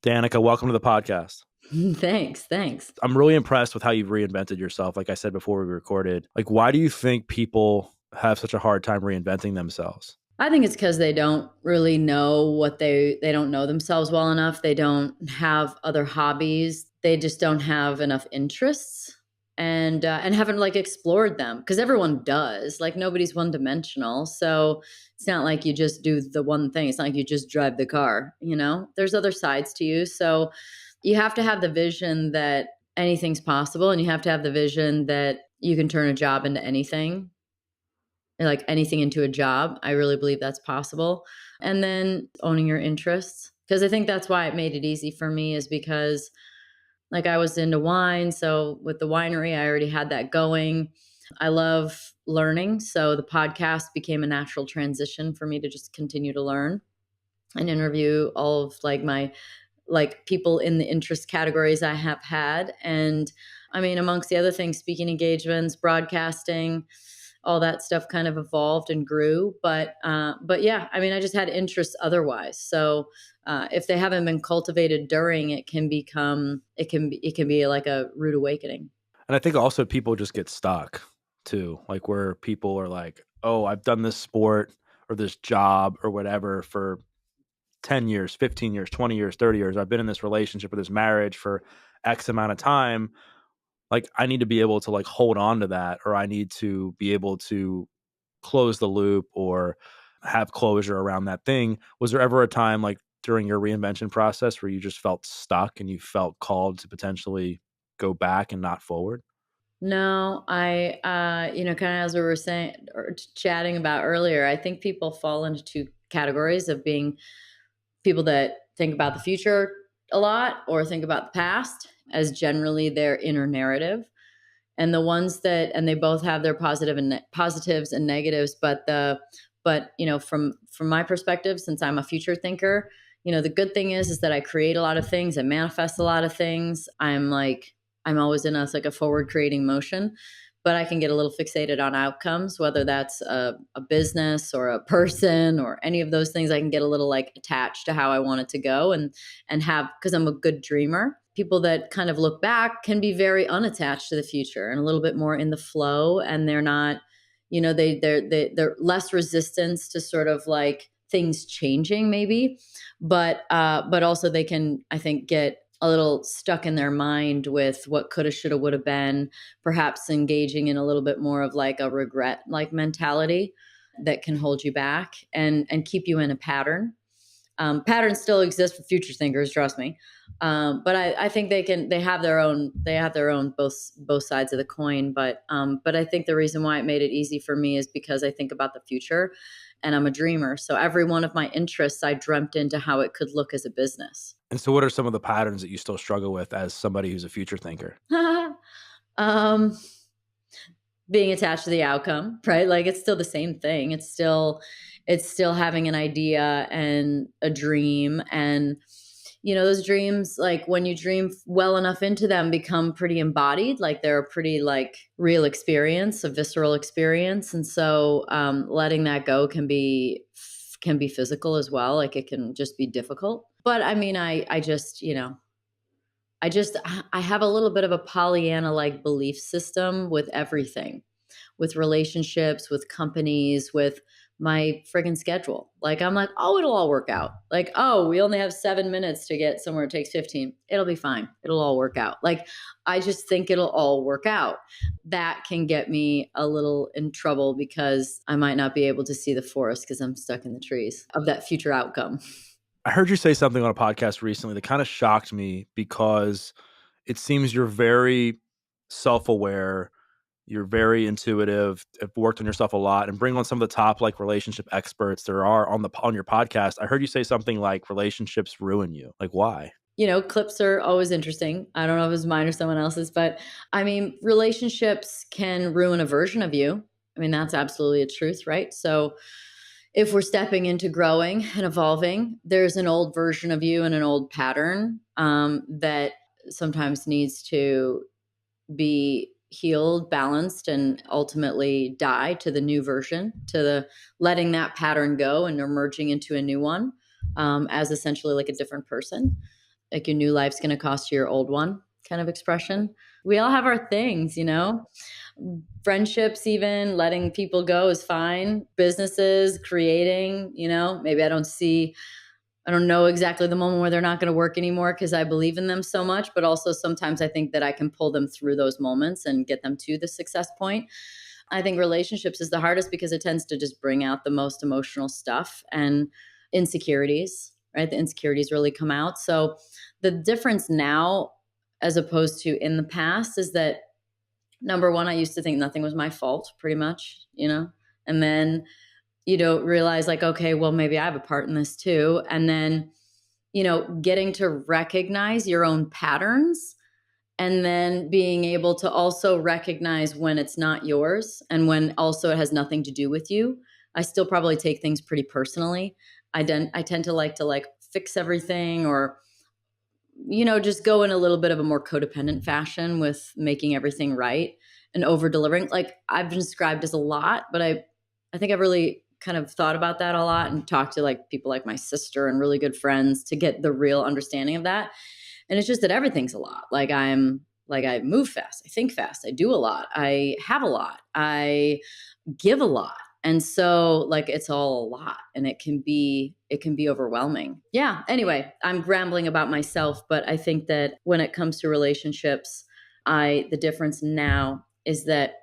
Danica, welcome to the podcast. Thanks. I'm really impressed with how you've reinvented yourself. Like I said before we recorded, like, why do you think people have such a hard time reinventing themselves? I think it's because they don't really know what they don't know themselves well enough. They don't have other hobbies. They just don't have enough interests and haven't like explored them because everyone does. Like nobody's one dimensional. So it's not like you just do the one thing. It's not like you just drive the car, There's other sides to you. So you have to have the vision that anything's possible, and you have to have the vision that you can turn a job into anything, like anything into a job. I really believe that's possible. And then owning your interests. Because I think that's why it made it easy for me, is because like I was into wine. So with the winery, I already had that going. I love learning. So the podcast became a natural transition for me to just continue to learn and interview all of my people in the interest categories I have had. And I mean, amongst the other things, speaking engagements, broadcasting, all that stuff kind of evolved and grew. But yeah, I mean, I just had interests otherwise. So if they haven't been cultivated during, it can be like a rude awakening. And I think also people just get stuck too, like where people are like, oh, I've done this sport or this job or whatever for 10 years, 15 years, 20 years, 30 years. I've been in this relationship or this marriage for X amount of time. Like I need to be able to like hold on to that, or I need to be able to close the loop or have closure around that thing. Was there ever a time like during your reinvention process where you just felt stuck and you felt called to potentially go back and not forward? No, kind of as we were saying or chatting about earlier, I think people fall into two categories of being people that think about the future a lot or think about the past as generally their inner narrative. And the ones that, and they both have their positives and negatives, but from my perspective, since I'm a future thinker, the good thing is that I create a lot of things, I manifest a lot of things. I'm always in a forward creating motion, but I can get a little fixated on outcomes, whether that's a business or a person or any of those things. I can get a little like attached to how I want it to go and have, because I'm a good dreamer. People that kind of look back can be very unattached to the future and a little bit more in the flow, and they're not, they're less resistance to sort of like things changing maybe, but also they can, I think, get a little stuck in their mind with what coulda, shoulda, woulda been, perhaps engaging in a little bit more of like a regret like mentality that can hold you back and keep you in a pattern. Patterns still exist for future thinkers, trust me. But I think they have their own both sides of the coin. But I think the reason why it made it easy for me is because I think about the future and I'm a dreamer. So every one of my interests, I dreamt into how it could look as a business. And so what are some of the patterns that you still struggle with as somebody who's a future thinker? um, Being attached to the outcome, right? Like it's still the same thing. It's still having an idea and a dream, and those dreams, like when you dream well enough into them, become pretty embodied. Like they're a pretty like real experience, a visceral experience. And so letting that go can be physical as well. Like it can just be difficult. But I mean, I have a little bit of a Pollyanna like belief system with everything, with relationships, with companies, with my friggin' schedule. Like I'm like, oh, it'll all work out. Like, oh, we only have 7 minutes to get somewhere. It takes 15. It'll be fine. It'll all work out. Like, I just think it'll all work out. That can get me a little in trouble because I might not be able to see the forest because I'm stuck in the trees of that future outcome. I heard you say something on a podcast recently that kind of shocked me because it seems you're very self-aware, you're very intuitive, have worked on yourself a lot, and bring on some of the top like relationship experts there are on your podcast. I heard you say something like relationships ruin you. Like why? Clips are always interesting. I don't know if it's mine or someone else's, but I mean, relationships can ruin a version of you. I mean, that's absolutely a truth, right? So if we're stepping into growing and evolving, there's an old version of you and an old pattern that sometimes needs to be healed, balanced, and ultimately die to the new version, to the letting that pattern go and emerging into a new one as essentially like a different person. like your new life's going to cost you your old one kind of expression. We all have our things, friendships, even letting people go is fine. Businesses, creating, maybe I don't know exactly the moment where they're not going to work anymore because I believe in them so much, but also sometimes I think that I can pull them through those moments and get them to the success point. I think relationships is the hardest because it tends to just bring out the most emotional stuff and insecurities, right? The insecurities really come out. So the difference now, as opposed to in the past, is that number one, I used to think nothing was my fault pretty much, and then you don't realize like, okay, well, maybe I have a part in this too. And then, getting to recognize your own patterns and then being able to also recognize when it's not yours and when also it has nothing to do with you. I still probably take things pretty personally. I tend to like fix everything or just go in a little bit of a more codependent fashion with making everything right and over delivering. Like I've been described as a lot, but I think I've really kind of thought about that a lot and talked to like people like my sister and really good friends to get the real understanding of that. And it's just that everything's a lot. I move fast, I think fast, I do a lot, I have a lot, I give a lot. And so like it's all a lot and it can be overwhelming. Yeah. Anyway, I'm rambling about myself, but I think that when it comes to relationships, the difference now is that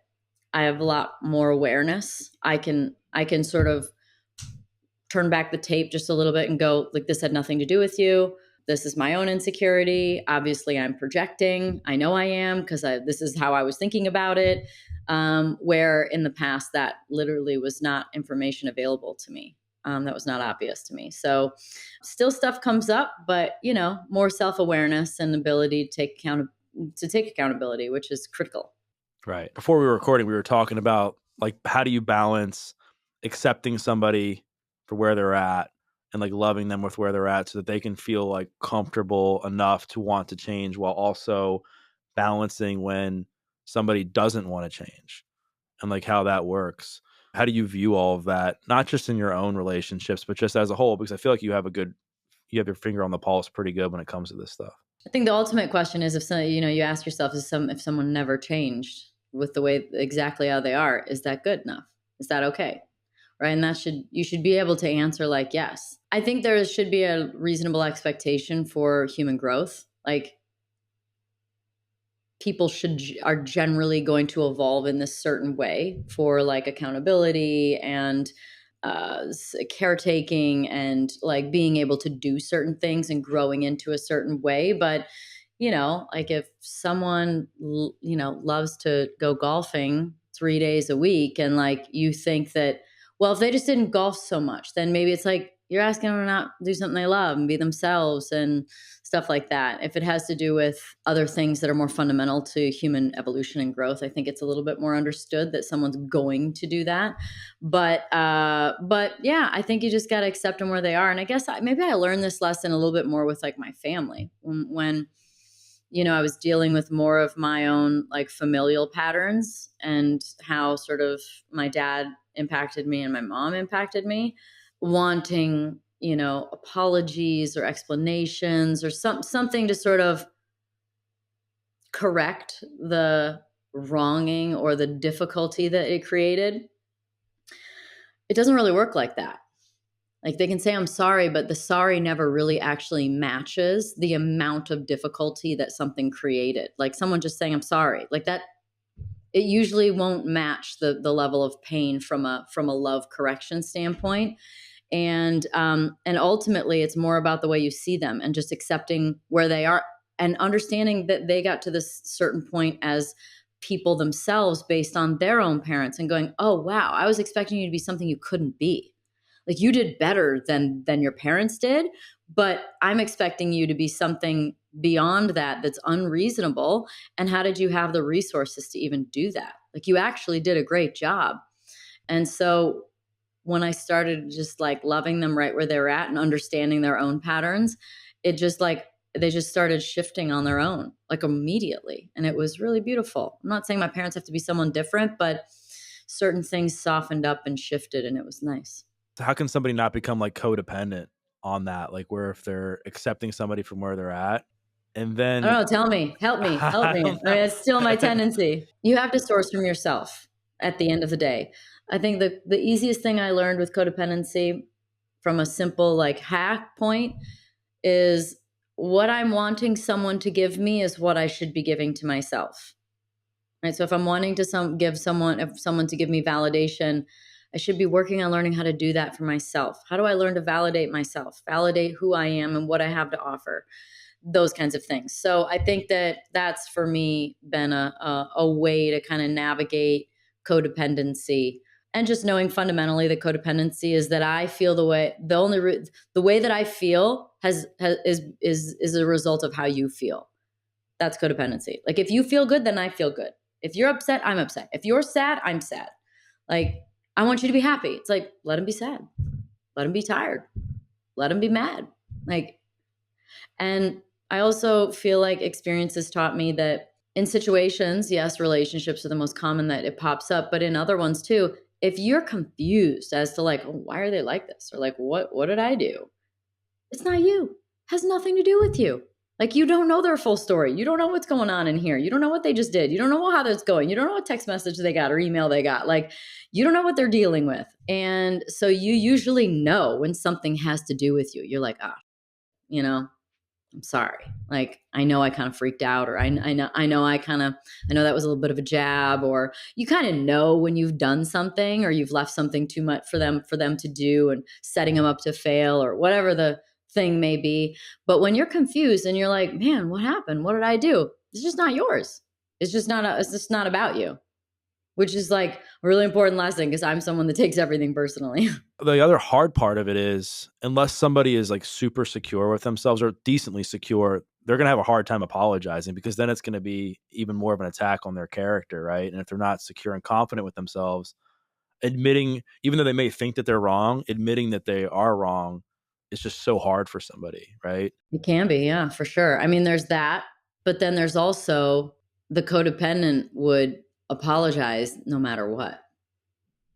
I have a lot more awareness. I can sort of turn back the tape just a little bit and go like, this had nothing to do with you. This is my own insecurity. Obviously I'm projecting. I know I am because this is how I was thinking about it. Where in the past that literally was not information available to me. That was not obvious to me. So still stuff comes up, but more self-awareness and ability to take accountability, which is critical. Right. Before we were recording, we were talking about like how do you balance accepting somebody for where they're at and like loving them with where they're at so that they can feel like comfortable enough to want to change while also balancing when somebody doesn't want to change and like how that works. How do you view all of that, not just in your own relationships, but just as a whole? Because I feel like you have your finger on the pulse pretty good when it comes to this stuff. I think the ultimate question is you ask yourself, if someone never changed with the way exactly how they are, is that good enough? Is that okay? Right. And you should be able to answer like, yes. I think there should be a reasonable expectation for human growth. Like people are generally going to evolve in this certain way for like accountability and caretaking and like being able to do certain things and growing into a certain way. But like if someone loves to go golfing 3 days a week and like you think that, well, if they just didn't golf so much, then maybe it's like you're asking them to not do something they love and be themselves and stuff like that. If it has to do with other things that are more fundamental to human evolution and growth, I think it's a little bit more understood that someone's going to do that. But yeah, I think you just got to accept them where they are. And I guess maybe I learned this lesson a little bit more with like my family when I was dealing with more of my own like familial patterns and how sort of my dad impacted me and my mom impacted me, wanting, apologies or explanations or something to sort of correct the wronging or the difficulty that it created. It doesn't really work like that. Like they can say, I'm sorry, but the sorry never really actually matches the amount of difficulty that something created. Like someone just saying, I'm sorry, like that, it usually won't match the level of pain from a love correction standpoint. And ultimately it's more about the way you see them and just accepting where they are and understanding that they got to this certain point as people themselves based on their own parents and going, oh, wow, I was expecting you to be something you couldn't be. Like you did better than your parents did, but I'm expecting you to be something beyond that that's unreasonable. And how did you have the resources to even do that? Like you actually did a great job. And so when I started just like loving them right where they're at and understanding their own patterns, it just like they just started shifting on their own, like immediately. And it was really beautiful. I'm not saying my parents have to be someone different, but certain things softened up and shifted and it was nice. So how can somebody not become like codependent on that, like where if they're accepting somebody from where they're at, and I don't then know. Tell me, help me, help I me. don't I mean, it's still my know. tendency. You have to source from yourself at the end of the day. I think the easiest thing I learned with codependency from a simple like hack point is what I'm wanting someone to give me is what I should be giving to myself. Right. So if I'm wanting to give someone, if someone to give me validation, I should be working on learning how to do that for myself. How do I learn to validate myself, validate who I am and what I have to offer? Those kinds of things. So I think that that's for me been a way to kind of navigate codependency, and just knowing fundamentally that codependency is that I feel the way the way that I feel has is a result of how you feel. That's codependency. Like if you feel good, then I feel good. If you're upset, I'm upset. If you're sad, I'm sad. Like I want you to be happy. It's like let him be sad. Let him be tired. Let him be mad. Like, and I also feel like experience has taught me that in situations, yes, relationships are the most common that it pops up, but in other ones too, if you're confused as to like, oh, why are they like this? Or like, what did I do? It's not you. It has nothing to do with you. Like you don't know their full story. You don't know what's going on in here. You don't know what they just did. You don't know how that's going. You don't know what text message they got or email they got. Like you don't know what they're dealing with. And so you usually know when something has to do with you. You're like, ah, you know, I'm sorry. Like, I know I kind of freaked out, or I know that was a little bit of a jab, or you kind of know when you've done something or you've left something too much for them to do and setting them up to fail or whatever the thing may be. But when you're confused and you're like, man, what happened? What did I do? It's just not yours. It's just not about you, which is like a really important lesson because I'm someone that takes everything personally. The other hard part of it is unless somebody is like super secure with themselves or decently secure, they're going to have a hard time apologizing because then it's going to be even more of an attack on their character, right? And if they're not secure and confident with themselves, admitting, even though they may think that they're wrong, admitting that they are wrong is just so hard for somebody, right? It can be, yeah, for sure. I mean, there's that, but then there's also the codependent would apologize no matter what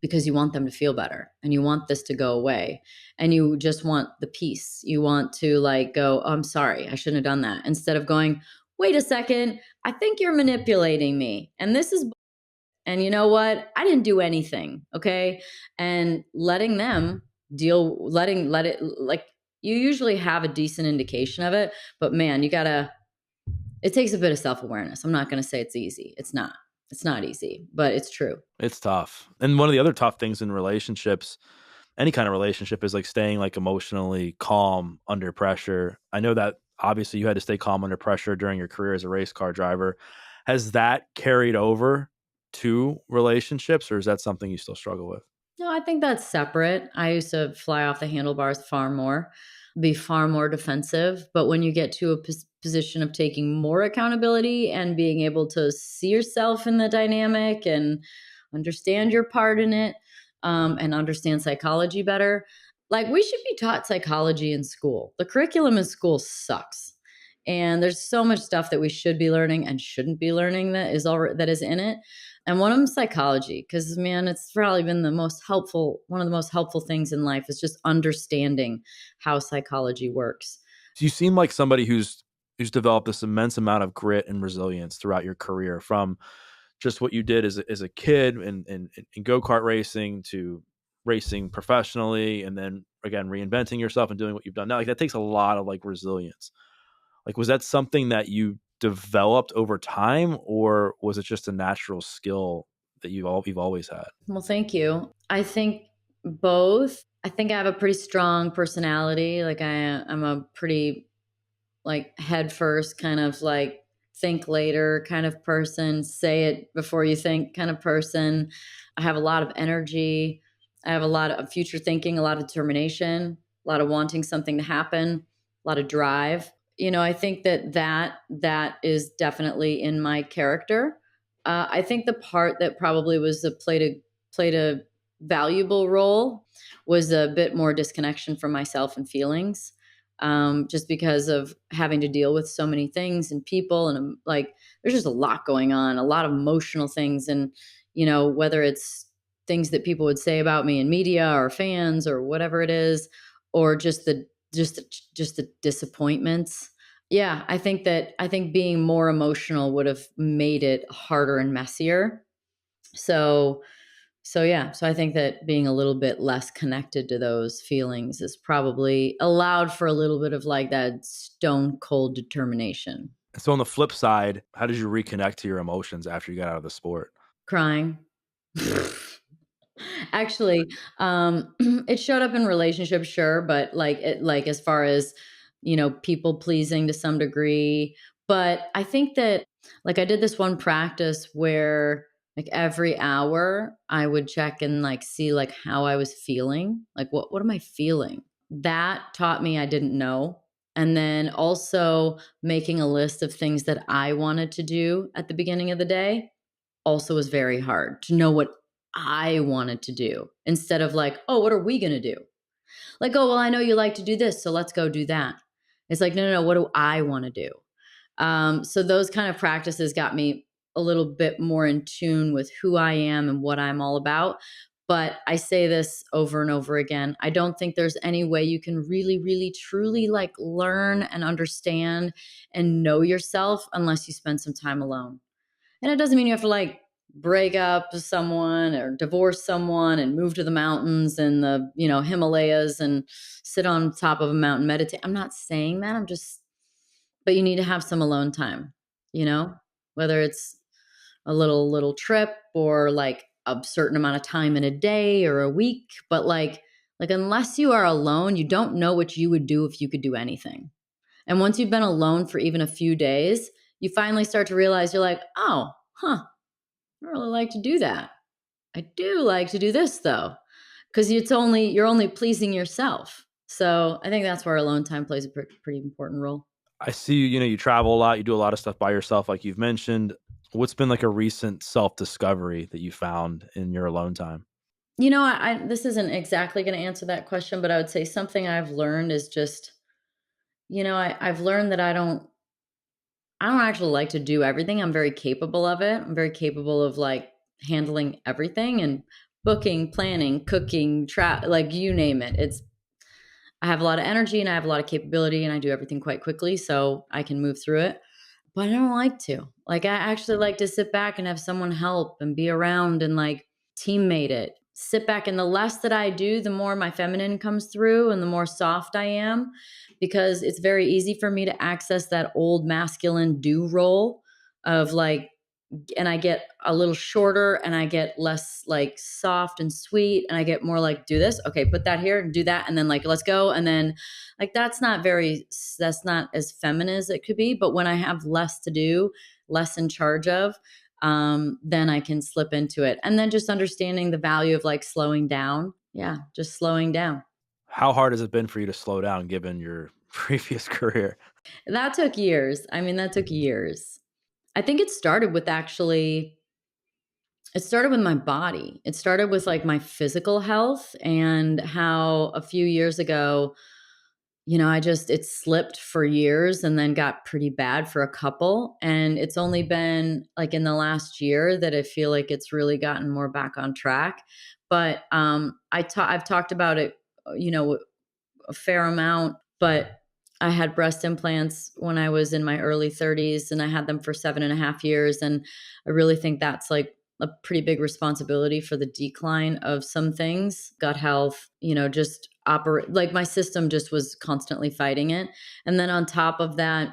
because you want them to feel better and you want this to go away and you just want the peace. You want to like go, oh, I'm sorry, I shouldn't have done that. Instead of going, wait a second, I think you're manipulating me. And this is, and you know what? I didn't do anything. Okay. And letting them let it, like, you usually have a decent indication of it, but man, it takes a bit of self awareness. I'm not going to say it's easy. It's not easy, but it's true. It's tough. And one of the other tough things in relationships, any kind of relationship, is like staying like emotionally calm under pressure. I know that obviously you had to stay calm under pressure during your career as a race car driver. Has that carried over to relationships, or is that something you still struggle with? No, I think that's separate. I used to fly off the handlebars far more, be far more defensive. But when you get to a position of taking more accountability and being able to see yourself in the dynamic and understand your part in it, and understand psychology better, like we should be taught psychology in school. The curriculum in school sucks. And there's so much stuff that we should be learning and shouldn't be learning that is in it. And one of them is psychology, because man, it's probably been one of the most helpful things in life is just understanding how psychology works. So you seem like somebody who's developed this immense amount of grit and resilience throughout your career, from just what you did as a kid in go-kart racing to racing professionally, and then again reinventing yourself and doing what you've done now. Like that takes a lot of like resilience. Like was that something that you developed over time, or was it just a natural skill that you've always had? Well, thank you. I think both. I think I have a pretty strong personality. I'm a pretty like head first kind of like think later kind of person, say it before you think kind of person. I have a lot of energy. I have a lot of future thinking, a lot of determination, a lot of wanting something to happen, a lot of drive. I think that is definitely in my character. I think the part that probably played a valuable role was a bit more disconnection from myself and feelings, just because of having to deal with so many things and people, and like there's just a lot going on, a lot of emotional things, and whether it's things that people would say about me in media or fans or whatever it is, or just just the disappointments. Yeah, I think being more emotional would have made it harder and messier. So yeah, so I think that being a little bit less connected to those feelings is probably allowed for a little bit of like that stone cold determination. So on the flip side, how did you reconnect to your emotions after you got out of the sport? Crying. Actually, it showed up in relationships, sure, but like as far as, people pleasing to some degree. But I think that like I did this one practice where like every hour I would check and like see like how I was feeling. Like what am I feeling? That taught me I didn't know. And then also making a list of things that I wanted to do at the beginning of the day also was very hard to know what I wanted to do instead of like, oh, what are we going to do? Like, oh, well, I know you like to do this, so let's go do that. It's like, no, no, no, what do I want to do? So those kind of practices got me a little bit more in tune with who I am and what I'm all about. But I say this over and over again. I don't think there's any way you can really, really, truly like learn and understand and know yourself unless you spend some time alone. And it doesn't mean you have to like break up with someone or divorce someone and move to the mountains and the, Himalayas and sit on top of a mountain, meditate. I'm not saying that. But you need to have some alone time, you know, whether it's a little trip or like a certain amount of time in a day or a week. But like unless you are alone, you don't know what you would do if you could do anything. And once you've been alone for even a few days, you finally start to realize you're like, oh, huh, I don't really like to do that. I do like to do this though, because you're only pleasing yourself. So I think that's where alone time plays a pretty important role. I see you travel a lot, you do a lot of stuff by yourself like you've mentioned. What's been like a recent self-discovery that you found in your alone time? This isn't exactly going to answer that question, but I would say something I've learned is just, I've learned that I don't actually like to do everything. I'm very capable of it. I'm very capable of like handling everything and booking, planning, cooking, like you name it. I have a lot of energy and I have a lot of capability and I do everything quite quickly, so I can move through it. But I don't like to. Like I actually like to sit back and have someone help and be around and like teammate it. Sit back, and the less that I do, the more my feminine comes through and the more soft I am, because it's very easy for me to access that old masculine do role of like, and I get a little shorter and I get less like soft and sweet and I get more like, do this, okay, put that here and do that, and then like let's go. And then like that's not as feminine as it could be. But when I have less to do, less in charge of, then I can slip into it. And then just understanding the value of like slowing down. Yeah, just slowing down. How hard has it been for you to slow down given your previous career? That took years. I mean, that took years. I think it started with my body. It started with like my physical health and how a few years ago, it slipped for years and then got pretty bad for a couple. And it's only been like in the last year that I feel like it's really gotten more back on track. But I've talked about it, a fair amount, but I had breast implants when I was in my early 30s and I had them for 7.5 years. And I really think that's like a pretty big responsibility for the decline of some things, gut health, just operate like my system just was constantly fighting it. And then on top of that,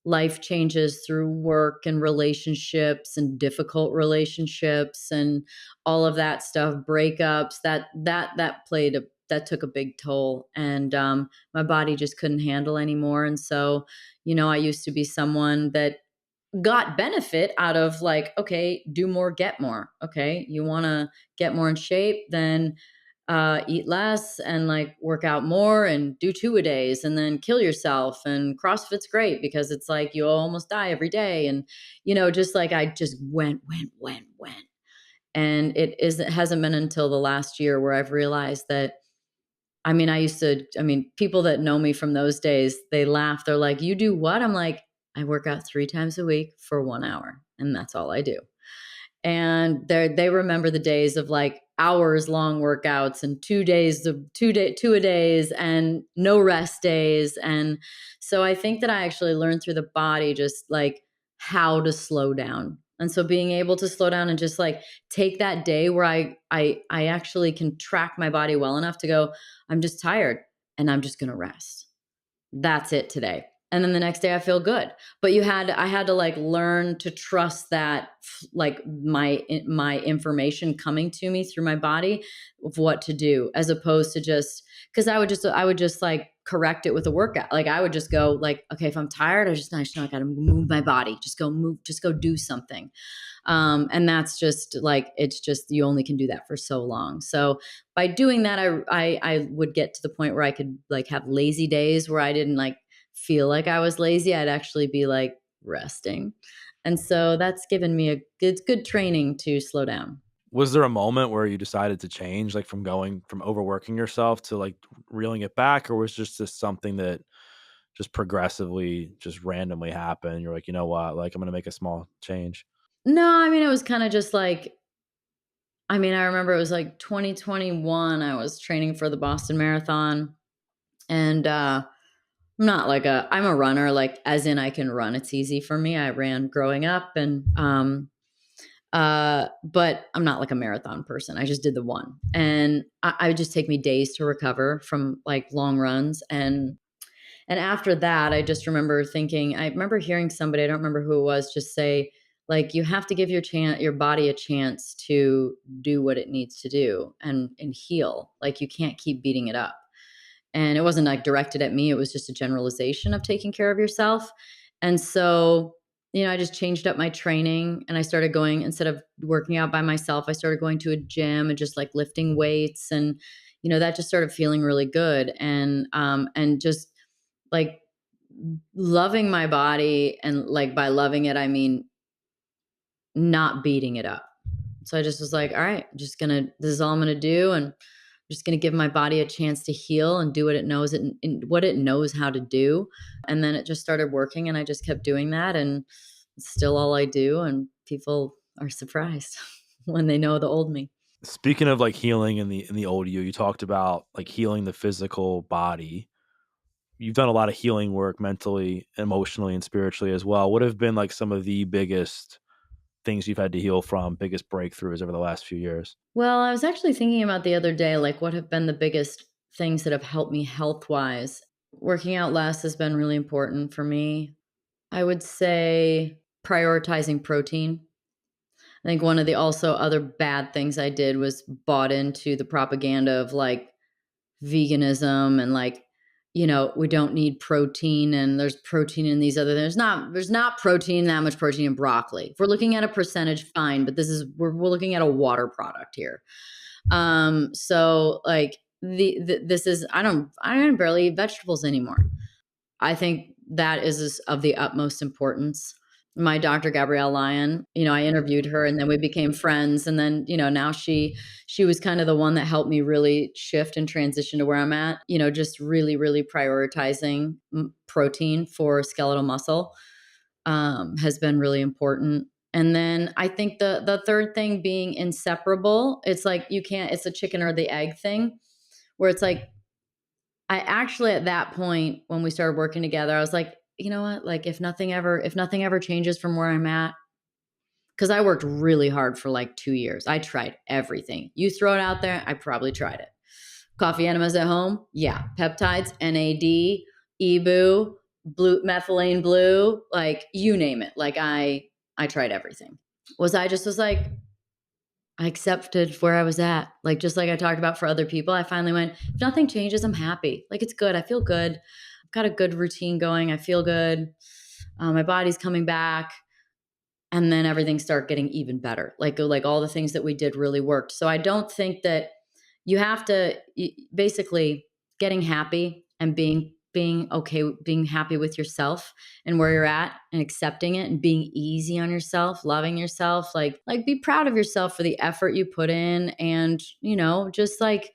life changes through work and relationships and difficult relationships and all of that stuff, breakups, that took a big toll. And my body just couldn't handle anymore. And so, I used to be someone that got benefit out of like, okay, do more, get more. Okay, you want to get more in shape, then eat less and like work out more and do 2 a days and then kill yourself. And CrossFit's great because it's like you almost die every day. And just like I just went. And it hasn't been until the last year where I've realized that, people that know me from those days, they laugh. They're like, you do what? I'm like, I work out 3 times a week for 1 hour and that's all I do. And they remember the days of like, hours long workouts and 2 days of 2 a days and no rest days. And so I think that I actually learned through the body just like how to slow down. And so being able to slow down and just like take that day where I actually can track my body well enough to go, I'm just tired and I'm just going to rest. That's it today. And then the next day I feel good. But I had to like learn to trust that like my information coming to me through my body of what to do, as opposed to just because I would just like correct it with a workout. Like I would just go like, okay, if I'm tired, I just know I gotta move my body. Just go do something. And that's just like, it's just, you only can do that for so long. So by doing that, I would get to the point where I could like have lazy days where I didn't like feel like I was lazy. I'd actually be like resting. And so that's given me a good training to slow down. Was there a moment where you decided to change, like from going from overworking yourself to like reeling it back, or was just this something that just progressively, just randomly happened? You're like, you know what, like I'm gonna make a small change. No, I mean, it was kind of just like, I mean, I remember it was like 2021. I was training for the Boston Marathon. And I'm a runner, like as in I can run. It's easy for me. I ran growing up and but I'm not like a marathon person. I just did the one. And I would just take me days to recover from like long runs. And after that, I just remember thinking, I remember hearing somebody, I don't remember who it was, just say, like, you have to give your body a chance to do what it needs to do and heal. Like you can't keep beating it up. And it wasn't like directed at me. It was just a generalization of taking care of yourself. And so, I just changed up my training and I started going, instead of working out by myself, I started going to a gym and just like lifting weights. And, that just started feeling really good. And just like loving my body. And like by loving it, I mean, not beating it up. So I just was like, all right, this is all I'm going to do. And I'm just going to give my body a chance to heal and do what it knows what it knows how to do. And then it just started working and I just kept doing that. And it's still all I do. And people are surprised when they know the old me. Speaking of like healing in the old you talked about like healing the physical body. You've done a lot of healing work mentally, emotionally, and spiritually as well. What have been like some of the biggest things you've had to heal from, biggest breakthroughs over the last few years? Well, I was actually thinking about the other day, like what have been the biggest things that have helped me health wise. Working out less has been really important for me. I would say prioritizing protein. I think one of the also other bad things I did was bought into the propaganda of like veganism and like, we don't need protein and there's protein in these other there's not protein, that much protein in broccoli. If we're looking at a percentage, fine, but we're looking at a water product here. So like this is I don't barely eat vegetables anymore. I think that is of the utmost importance. My doctor, Gabrielle Lyon, I interviewed her and then we became friends. And then, now she was kind of the one that helped me really shift and transition to where I'm at, just really, really prioritizing protein for skeletal muscle has been really important. And then I think the third thing being inseparable, it's like it's a chicken or the egg thing where it's like, I actually, at that point, when we started working together, I was like, you know what? Like if nothing ever changes from where I'm at, because I worked really hard for like 2 years. I tried everything. You throw it out there, I probably tried it. Coffee enemas at home? Yeah. Peptides, NAD, EBU, methylene blue, like you name it. Like I tried everything. Was like, I accepted where I was at. Like, just like I talked about for other people, I finally went, if nothing changes, I'm happy. Like, it's good. I feel good. I've got a good routine going. I feel good. My body's coming back. And then everything started getting even better. Like all the things that we did really worked. So I don't think that you have to basically getting happy and being okay, being happy with yourself and where you're at and accepting it and being easy on yourself, loving yourself, like be proud of yourself for the effort you put in and, just like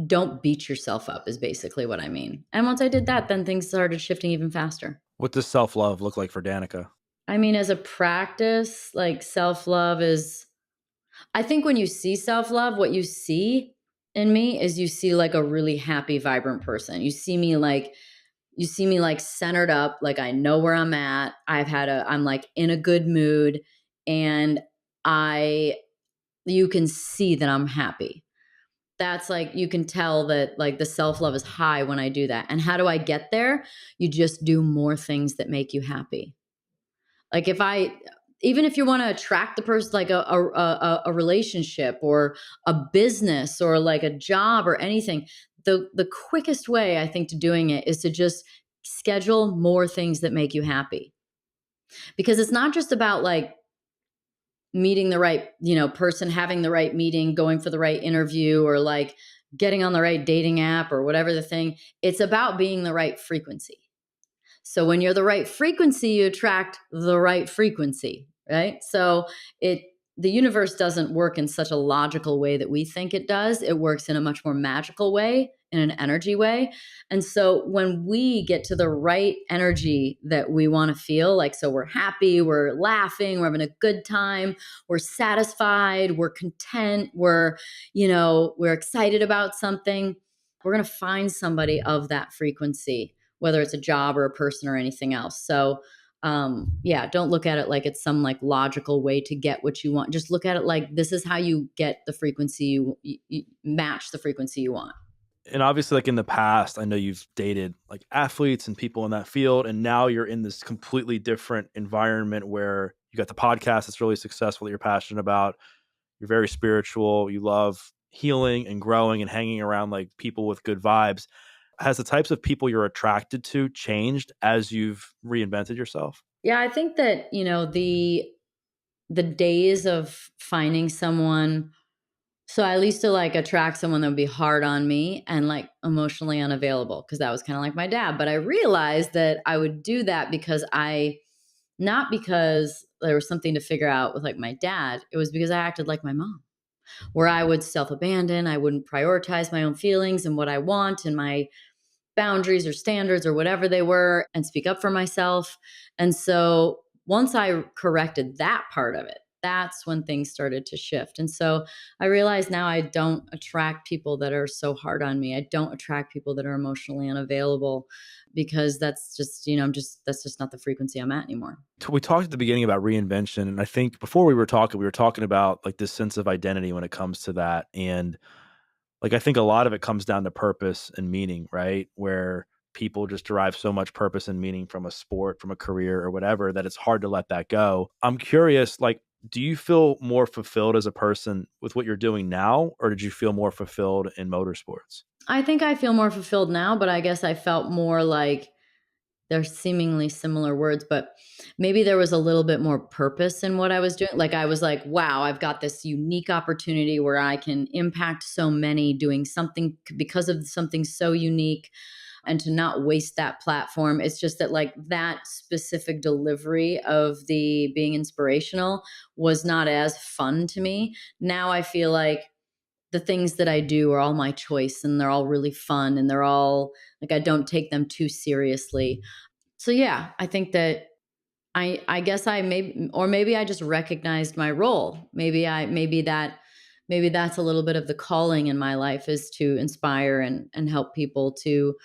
don't beat yourself up is basically what I mean. And once I did that, then things started shifting even faster. What does self-love look like for Danica? I mean, as a practice, like self-love is I think when you see self-love, what you see in me is you see like a really happy, vibrant person. You see me like centered up, like I know where I'm at. I'm like in a good mood, and I you can see that I'm happy. That's like you can tell that like the self-love is high when I do that. And how do I get there? You just do more things that make you happy. Like if I even if you want to attract the person, like a relationship or a business or like a job or anything, the quickest way I think to doing it is to just schedule more things that make you happy. Because it's not just about like meeting the right, person, having the right meeting, going for the right interview, or like getting on the right dating app or whatever the thing. It's about being the right frequency. So when you're the right frequency, you attract the right frequency, right? So it the universe doesn't work in such a logical way that we think it does. It works in a much more magical way, in an energy way. And so when we get to the right energy that we want to feel, like so we're happy, we're laughing, we're having a good time, we're satisfied, we're content, we're excited about something, we're going to find somebody of that frequency, whether it's a job or a person or anything else. So, yeah, don't look at it like it's some like logical way to get what you want. Just look at it like this is how you get the frequency you match the frequency you want. And obviously, like in the past, I know you've dated like athletes and people in that field, and now you're in this completely different environment where you got the podcast that's really successful that you're passionate about. You're very spiritual. You love healing and growing and hanging around like people with good vibes. Has the types of people you're attracted to changed as you've reinvented yourself? Yeah, I think that, the days of finding someone. So I used to like attract someone that would be hard on me and like emotionally unavailable because that was kind of like my dad. But I realized that I would do that not because there was something to figure out with like my dad. It was because I acted like my mom, where I would self abandon. I wouldn't prioritize my own feelings and what I want and my boundaries or standards or whatever they were and speak up for myself. And so once I corrected that part of it, that's when things started to shift. And so I realize now I don't attract people that are so hard on me. I don't attract people that are emotionally unavailable because that's just, that's just not the frequency I'm at anymore. We talked at the beginning about reinvention, and I think before we were talking about like this sense of identity when it comes to that. And like I think a lot of it comes down to purpose and meaning, right? Where people just derive so much purpose and meaning from a sport, from a career or whatever that it's hard to let that go. I'm curious, like, do you feel more fulfilled as a person with what you're doing now, or did you feel more fulfilled in motorsports? I think I feel more fulfilled now, but I guess I felt more like they're seemingly similar words, but maybe there was a little bit more purpose in what I was doing. Like I was like, wow, I've got this unique opportunity where I can impact so many doing something because of something so unique, and to not waste that platform. It's just that like that specific delivery of the being inspirational was not as fun to me. Now I feel like the things that I do are all my choice and they're all really fun and they're all like I don't take them too seriously. So yeah, I think that I guess I maybe I just recognized my role. Maybe that's a little bit of the calling in my life is to inspire and help people to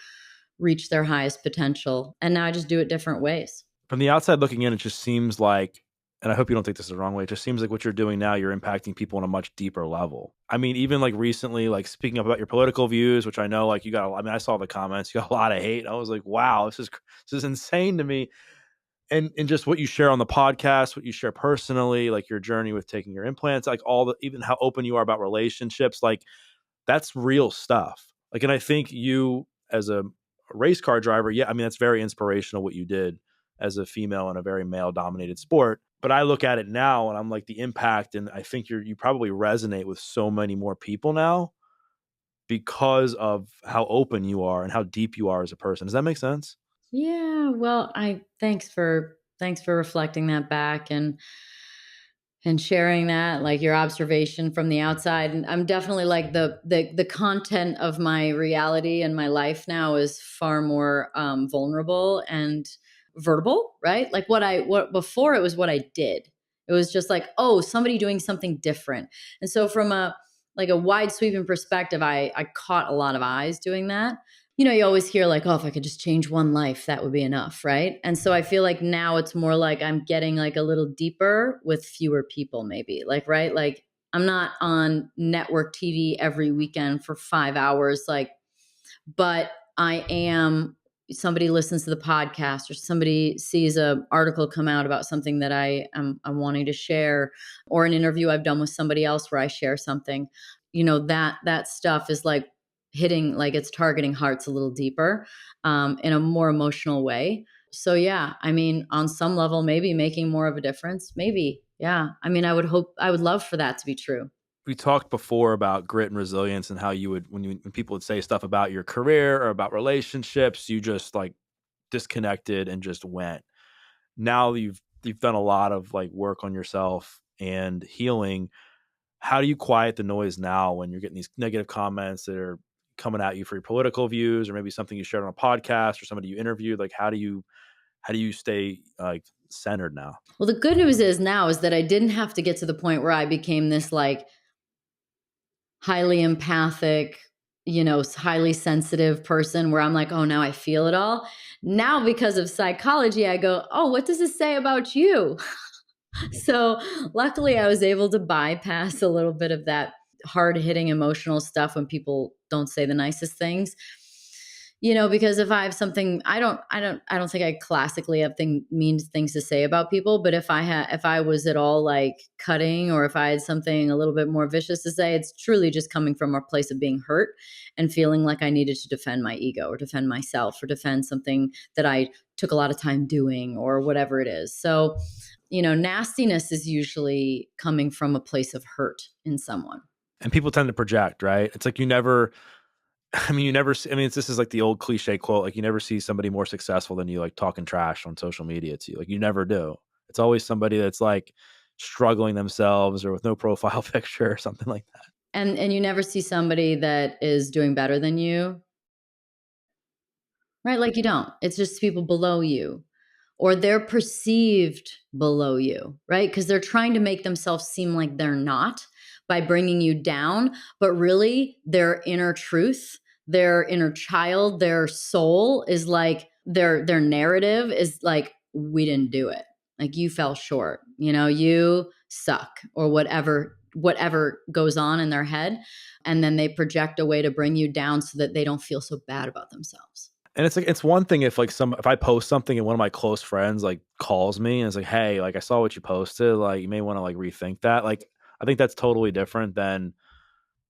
reach their highest potential. And now I just do it different ways. From the outside looking in, it just seems like, and I hope you don't take this the wrong way, it just seems like what you're doing now, you're impacting people on a much deeper level. I mean, even like recently, like speaking up about your political views, which I know like I mean, I saw the comments, you got a lot of hate. I was like, wow, this is insane to me. And just what you share on the podcast, what you share personally, like your journey with taking your implants, like even how open you are about relationships, like that's real stuff. Like, and I think you as a race car driver, yeah, I mean, that's very inspirational what you did as a female in a very male dominated sport. But I look at it now and I'm like the impact, and I think you probably resonate with so many more people now because of how open you are and how deep you are as a person. Does that make sense? Yeah, well, I thanks for reflecting that back and sharing that, like your observation from the outside. And I'm definitely like the content of my reality and my life now is far more vulnerable and vertical, right? Like what before it was what I did. It was just like, oh, somebody doing something different. And so from a like a wide sweeping perspective, I caught a lot of eyes doing that. You always hear like, oh, if I could just change one life, that would be enough, right? And so I feel like now it's more like I'm getting like a little deeper with fewer people, maybe. Like, right? Like I'm not on network TV every weekend for 5 hours, like, but I am somebody listens to the podcast or somebody sees an article come out about something that I'm wanting to share, or an interview I've done with somebody else where I share something, that stuff is like hitting, like it's targeting hearts a little deeper, in a more emotional way. So yeah, I mean, on some level, maybe making more of a difference, maybe. Yeah. I mean, I would love for that to be true. We talked before about grit and resilience and how you would when people would say stuff about your career or about relationships, you just like disconnected and just went. Now you've done a lot of like work on yourself and healing. How do you quiet the noise now when you're getting these negative comments that are coming at you for your political views, or maybe something you shared on a podcast or somebody you interviewed? Like how do you stay like centered now? Well, the good news is now is that I didn't have to get to the point where I became this like highly empathic, highly sensitive person where I'm like, oh, now I feel it all. Now, because of psychology, I go, oh, what does this say about you? So, luckily, I was able to bypass a little bit of that hard hitting emotional stuff when people don't say the nicest things. Because if I have something, I don't think I classically have mean things to say about people. But if I was at all like cutting, or if I had something a little bit more vicious to say, it's truly just coming from a place of being hurt and feeling like I needed to defend my ego or defend myself or defend something that I took a lot of time doing or whatever it is. So, nastiness is usually coming from a place of hurt in someone. And people tend to project, right? It's like you never I mean, you never see, I mean, this is like the old cliche quote, like you never see somebody more successful than you, like talking trash on social media to you. Like you never do. It's always somebody that's like struggling themselves or with no profile picture or something like that. And you never see somebody that is doing better than you, right? Like you don't. It's just people below you, or they're perceived below you, right? Because they're trying to make themselves seem like they're not by bringing you down, but really their inner truth, their inner child, their soul is like their narrative is like, we didn't do it. Like you fell short, you suck, or whatever goes on in their head. And then they project a way to bring you down so that they don't feel so bad about themselves. And it's like, it's one thing if like if I post something and one of my close friends like calls me and is like, hey, like I saw what you posted, like you may want to like rethink that. Like I think that's totally different than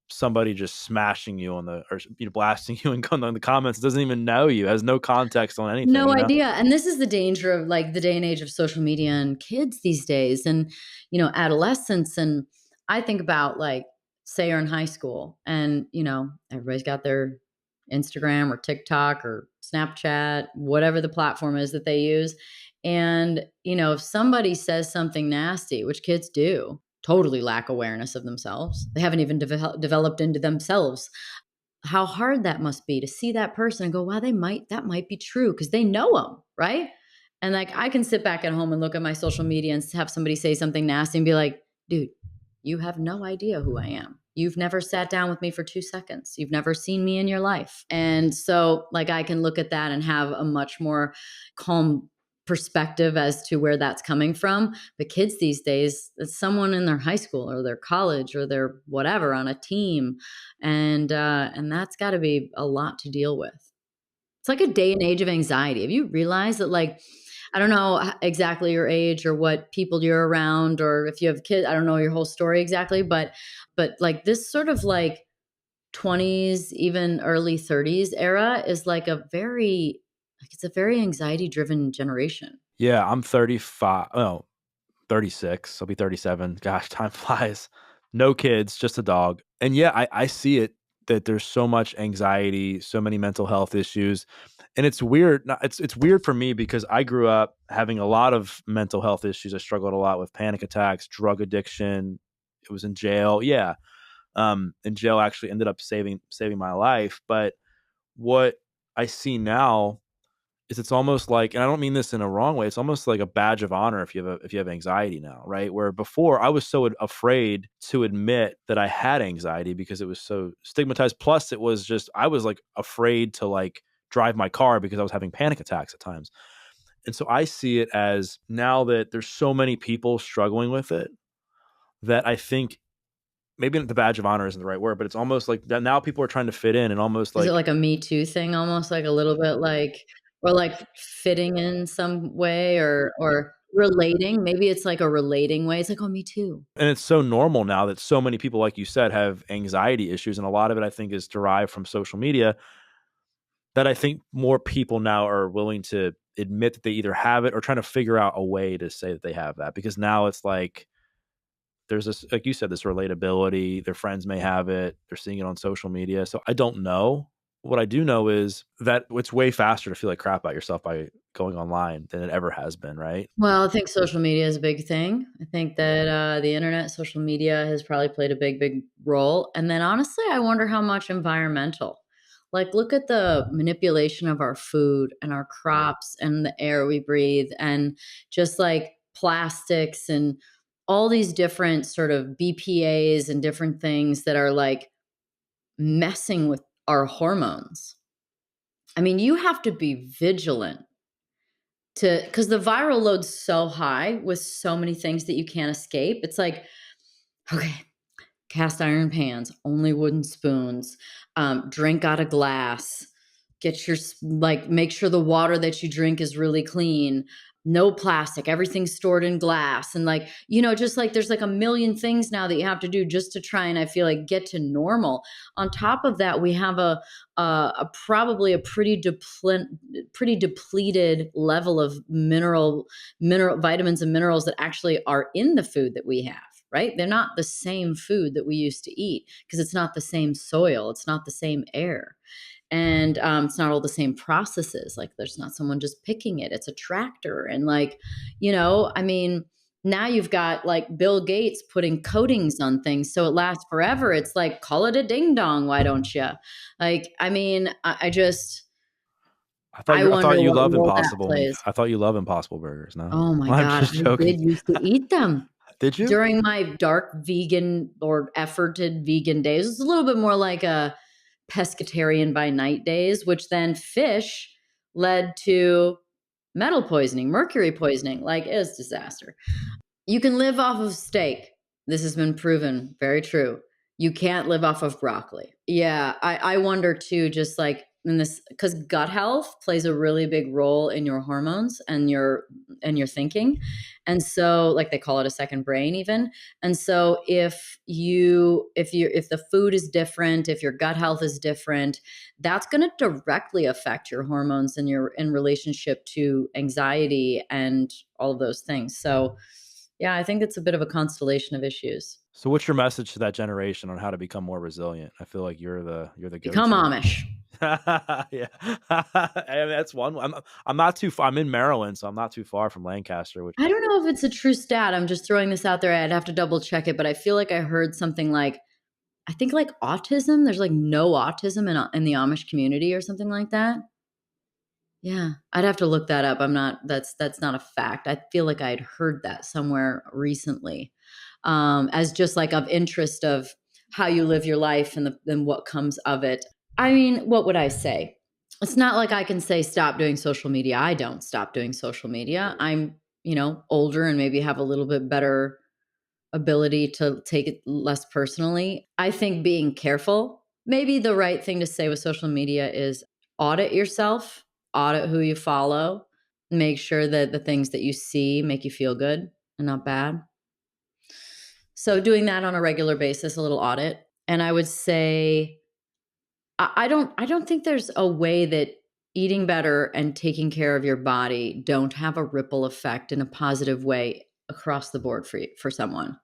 somebody just smashing you on the, or blasting you in the comments, doesn't even know you, has no context on anything, No idea. And this is the danger of like the day and age of social media and kids these days, and, adolescents. And I think about like, say you're in high school and, everybody's got their Instagram or TikTok or Snapchat, whatever the platform is that they use. And, if somebody says something nasty, which kids do, totally lack awareness of themselves. They haven't even developed into themselves. How hard that must be to see that person and go, wow, that might be true, because they know them, right? And like I can sit back at home and look at my social media and have somebody say something nasty and be like, dude, you have no idea who I am. You've never sat down with me for 2 seconds. You've never seen me in your life. And so like I can look at that and have a much more calm perspective as to where that's coming from. But kids these days, it's someone in their high school or their college or their whatever on a team, and that's got to be a lot to deal with. It's like a day and age of anxiety. Have you realized that, like, I don't know exactly your age or what people you're around, or if you have kids, I don't know your whole story exactly, but like this sort of like 20s, even early 30s era is like it's a very anxiety driven generation. Yeah, I'm 35. Oh, 36. I'll be 37. Gosh, time flies. No kids, just a dog. And yeah, I see it, that there's so much anxiety, so many mental health issues. And it's weird. It's weird for me because I grew up having a lot of mental health issues. I struggled a lot with panic attacks, drug addiction. It was in jail. Yeah. In jail actually ended up saving my life. But what I see now is it's almost like, and I don't mean this in a wrong way, it's almost like a badge of honor if you have anxiety now, right? Where before I was so afraid to admit that I had anxiety because it was so stigmatized. Plus, it was just I was like afraid to like drive my car because I was having panic attacks at times. And so I see it as now that there's so many people struggling with it that I think maybe the badge of honor isn't the right word, but it's almost like that now people are trying to fit in and almost Is it like, like a Me Too thing almost, like a little bit like, or like fitting in some way, or relating? Maybe it's like a relating way. It's like, "Oh, me too." and it's so normal now that so many people, like you said, have anxiety issues. And a lot of it, I think, is derived from social media that I think more people now are willing to admit that they either have it or trying to figure out a way to say that they have that. Because now it's like, there's this, like you said, this relatability. Their friends may have it. They're seeing it on social media. So I don't know. What I do know is that it's way faster to feel like crap about yourself by going online than it ever has been, right? Well, I think social media is a big thing. I think that, the internet, social media has probably played a big, big role, and then honestly, I wonder how much environmental. Like, look at the manipulation of our food and our crops and the air we breathe, and just, like, plastics and all these different sort of BPAs and different things that are, like, messing with our hormones. I mean, you have to be vigilant to, because the viral load's so high with so many things that you can't escape. It's like, okay, cast iron pans, only wooden spoons, drink out of glass, get your, like, make sure the water that you drink is really clean, no plastic, everything's stored in glass. And like, just like there's like a million things now that you have to do just to try and, I feel like, get to normal. On top of that, we have a probably a pretty depleted level of mineral vitamins and minerals that actually are in the food that we have, right? They're not the same food that we used to eat because it's not the same soil, it's not the same air, and it's not all the same processes. Like, there's not someone just picking it; it's a tractor, and like, I mean, now you've got like Bill Gates putting coatings on things so it lasts forever. It's like, call it a ding dong, why don't you? Like, I mean, I just I I wonder thought you what love role that Impossible Meat. plays. I thought you love Impossible Burgers. No, Oh my I'm god, just I joking. did used to eat them. Did you? During my dark vegan or efforted vegan days, it's a little bit more like a pescatarian by night days, which then fish led to metal poisoning, mercury poisoning. Like, it was disaster. You can live off of steak. This has been proven very true. You can't live off of broccoli. Yeah, I wonder too, just like in this, because gut health plays a really big role in your hormones and your thinking. And so, like, they call it a second brain even. And so if the food is different, if your gut health is different, that's going to directly affect your hormones and your in relationship to anxiety and all of those things. So yeah, I think it's a bit of a constellation of issues. So, what's your message to that generation on how to become more resilient? I feel like you're the go Become to. Amish. Yeah, and that's one. I'm not too far. I'm in Maryland, so I'm not too far from Lancaster. Which I don't know if it's a true stat. I'm just throwing this out there. I'd have to double check it, but I feel like I heard something like, I think like autism. There's like no autism in the Amish community or something like that. Yeah, I'd have to look that up. I'm not. That's not a fact. I feel like I'd heard that somewhere recently, as just like of interest of how you live your life and what comes of it. I mean, what would I say? It's not like I can say stop doing social media. I don't stop doing social media. I'm, older and maybe have a little bit better ability to take it less personally. I think being careful, maybe the right thing to say with social media is audit yourself, audit who you follow, make sure that the things that you see make you feel good and not bad. So doing that on a regular basis, a little audit. And I would say I don't think there's a way that eating better and taking care of your body don't have a ripple effect in a positive way across the board for someone.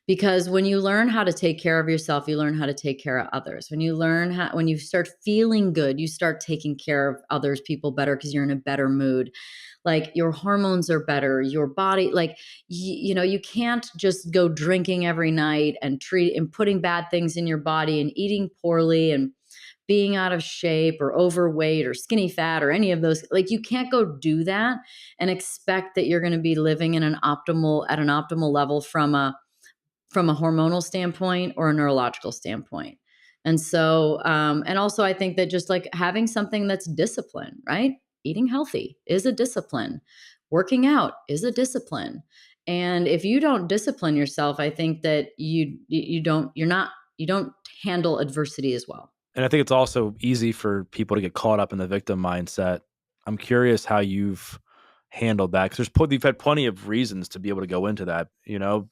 Because when you learn how to take care of yourself, you learn how to take care of others. When you start feeling good, you start taking care of others, people better because you're in a better mood. Like, your hormones are better, your body, like, you can't just go drinking every night and putting bad things in your body and eating poorly and being out of shape or overweight or skinny fat or any of those. Like, you can't go do that and expect that you're going to be living in an optimal level from a hormonal standpoint or a neurological standpoint. And so, and also I think that just like having something that's discipline, right? Eating healthy is a discipline. Working out is a discipline. And if you don't discipline yourself, I think that you don't handle adversity as well. And I think it's also easy for people to get caught up in the victim mindset. I'm curious how you've handled that, because you've had plenty of reasons to be able to go into that,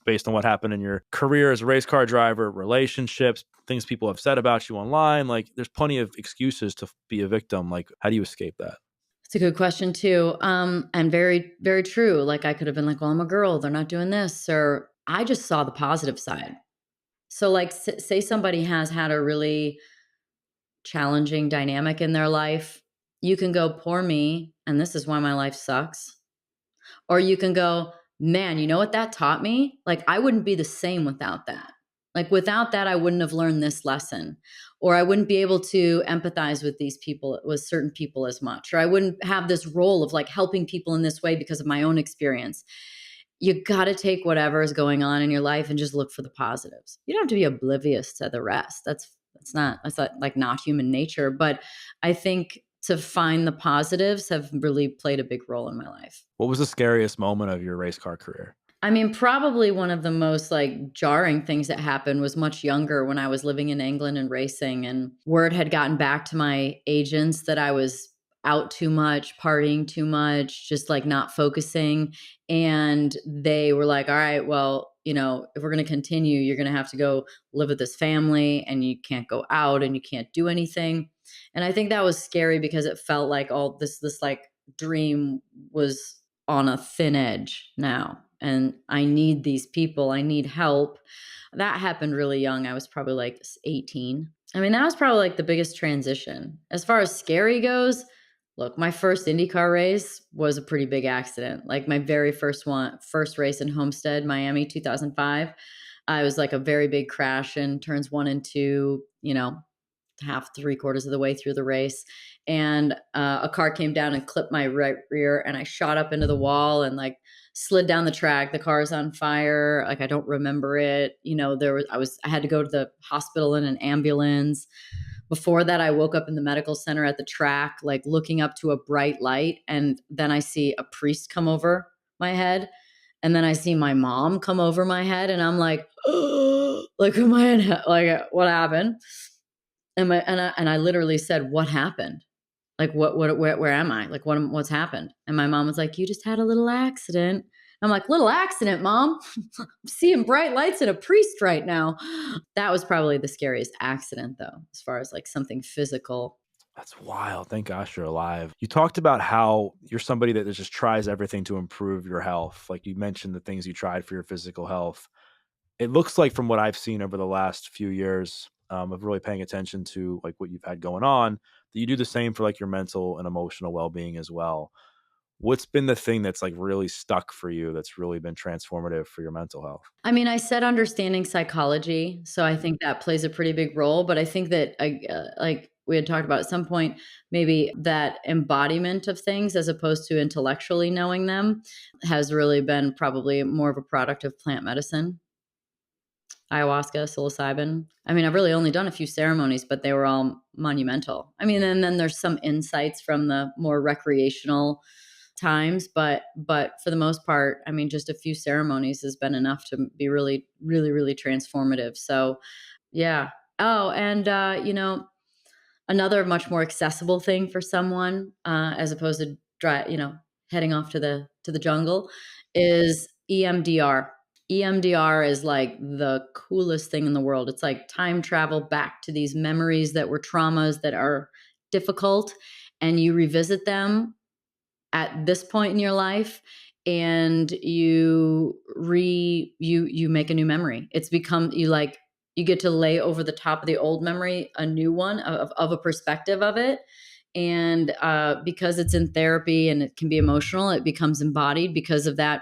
based on what happened in your career as a race car driver, relationships, things people have said about you online. Like, there's plenty of excuses to be a victim. Like, how do you escape that? It's a good question too. And very, very true. Like, I could have been like, well, I'm a girl, they're not doing this, or I just saw the positive side. So like, say somebody has had a really challenging dynamic in their life, you can go, poor me, and this is why my life sucks. Or you can go, man, you know what that taught me? Like, I wouldn't be the same without that. Like, without that, I wouldn't have learned this lesson, or I wouldn't be able to empathize with these people, with certain people as much, or I wouldn't have this role of like helping people in this way because of my own experience. You got to take whatever is going on in your life and just look for the positives. You don't have to be oblivious to the rest. That's not like not human nature. But I think to find the positives have really played a big role in my life. What was the scariest moment of your race car career? I mean, probably one of the most like jarring things that happened was much younger, when I was living in England and racing, and word had gotten back to my agents that I was out too much, partying too much, just like not focusing. And they were like, all right, well, if we're going to continue, you're going to have to go live with this family, and you can't go out and you can't do anything. And I think that was scary, because it felt like all this like dream was on a thin edge now. And I need these people. I need help. That happened really young. I was probably like 18. I mean, that was probably like the biggest transition. As far as scary goes, look, my first IndyCar race was a pretty big accident. Like, my very first race in Homestead, Miami, 2005. I was like a very big crash in turns 1 and 2, half, 3/4 of the way through the race. And a car came down and clipped my right rear, and I shot up into the wall and like slid down the track. The car's on fire. Like, I don't remember it. I had to go to the hospital in an ambulance. Before that, I woke up in the medical center at the track, like looking up to a bright light. And then I see a priest come over my head. And then I see my mom come over my head. And I'm like, oh, like, am I in like, what happened? And I literally said, what happened? Like, where am I? Like, what's happened? And my mom was like, you just had a little accident. I'm like, little accident, Mom? I'm seeing bright lights and a priest right now. That was probably the scariest accident, though, as far as like something physical. That's wild. Thank gosh you're alive. You talked about how you're somebody that just tries everything to improve your health. Like, you mentioned the things you tried for your physical health. It looks like, from what I've seen over the last few years, of really paying attention to like what you've had going on, that you do the same for like your mental and emotional well-being as well. What's been the thing that's like really stuck for you, that's really been transformative for your mental health? I mean, I said understanding psychology, so I think that plays a pretty big role. But I think that, like we had talked about at some point, maybe that embodiment of things as opposed to intellectually knowing them has really been probably more of a product of plant medicine. Ayahuasca, psilocybin. I mean, I've really only done a few ceremonies, but they were all monumental. I mean, and then there's some insights from the more recreational times, but for the most part, I mean, just a few ceremonies has been enough to be really, really, really transformative. So, yeah. Oh, and another much more accessible thing for someone, as opposed to heading off to the jungle, is EMDR. EMDR is like the coolest thing in the world. It's like time travel back to these memories that were traumas that are difficult, and you revisit them at this point in your life, and you make a new memory. It's become, you get to lay over the top of the old memory a new one of a perspective of it. And because it's in therapy and it can be emotional, it becomes embodied because of that.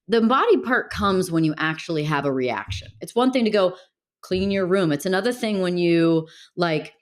The embodied part comes when you actually have a reaction. It's one thing to go clean your room. It's another thing when you like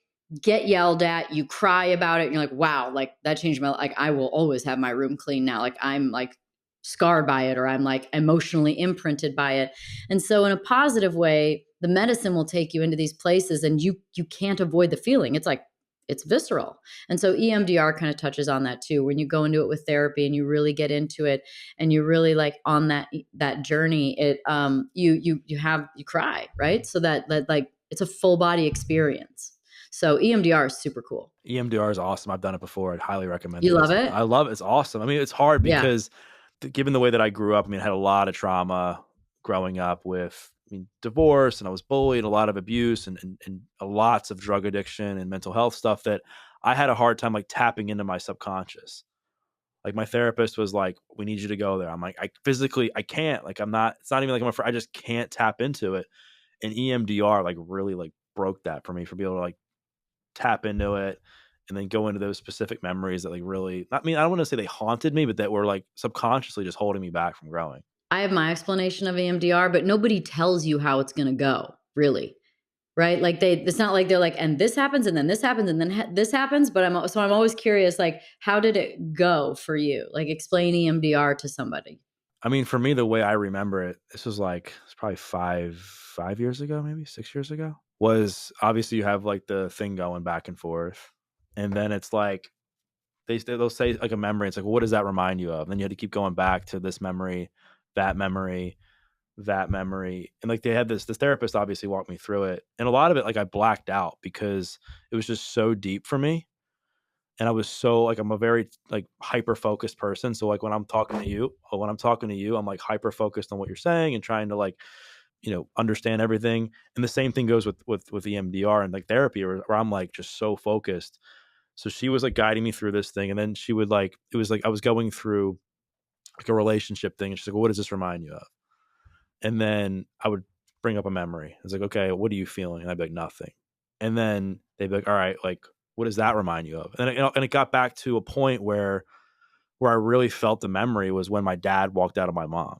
get yelled at, you cry about it, and you're like, wow, like that changed my life. Like I will always have my room clean now. Like I'm like scarred by it, or I'm like emotionally imprinted by it. And so in a positive way, the medicine will take you into these places and you can't avoid the feeling. It's like it's visceral. And so EMDR kind of touches on that too. When you go into it with therapy and you really get into it and you really like on that journey, it you cry, right? So that like it's a full body experience. So EMDR is super cool. EMDR is awesome. I've done it before. I'd highly recommend You it. love it? I love it. It's awesome. I mean, it's hard Yeah. because given the way that I grew up, I mean, I had a lot of trauma growing up with, I mean, divorce, and I was bullied, a lot of abuse, and lots of drug addiction and mental health stuff that I had a hard time like tapping into my subconscious. Like my therapist was like, "We need you to go there." I'm like, I physically, I can't. Like, I'm not. It's not even like I'm afraid. I just can't tap into it. And EMDR like really like broke that for me, for being able to like tap into it and then go into those specific memories that like really, I mean, I don't want to say they haunted me, but that were like subconsciously just holding me back from growing. I have my explanation of EMDR, but nobody tells you how it's going to go, really. Right? Like it's not like they're like, and this happens, and then this happens, and then this happens. But I'm always curious, like, how did it go for you? Like, explain EMDR to somebody. I mean, for me, the way I remember it, this was like, it's probably 5 years ago, maybe 6 years ago, was obviously you have like the thing going back and forth. And then it's like, they'll say like a memory. It's like, well, what does that remind you of? And then you had to keep going back to this memory, that memory, that memory. And like they had this therapist obviously walked me through it. And a lot of it, like I blacked out because it was just so deep for me. And I was so like, I'm a very like hyper focused person. So like when I'm talking to you, I'm like hyper focused on what you're saying and trying to like, understand everything. And the same thing goes with EMDR and like therapy, where I'm like just so focused. So she was like guiding me through this thing. And then she would like, it was like I was going through like a relationship thing. And she's like, well, what does this remind you of? And then I would bring up a memory. It's like, okay, what are you feeling? And I'd be like, nothing. And then they'd be like, all right, like, what does that remind you of? And it got back to a point where I really felt the memory was when my dad walked out of my mom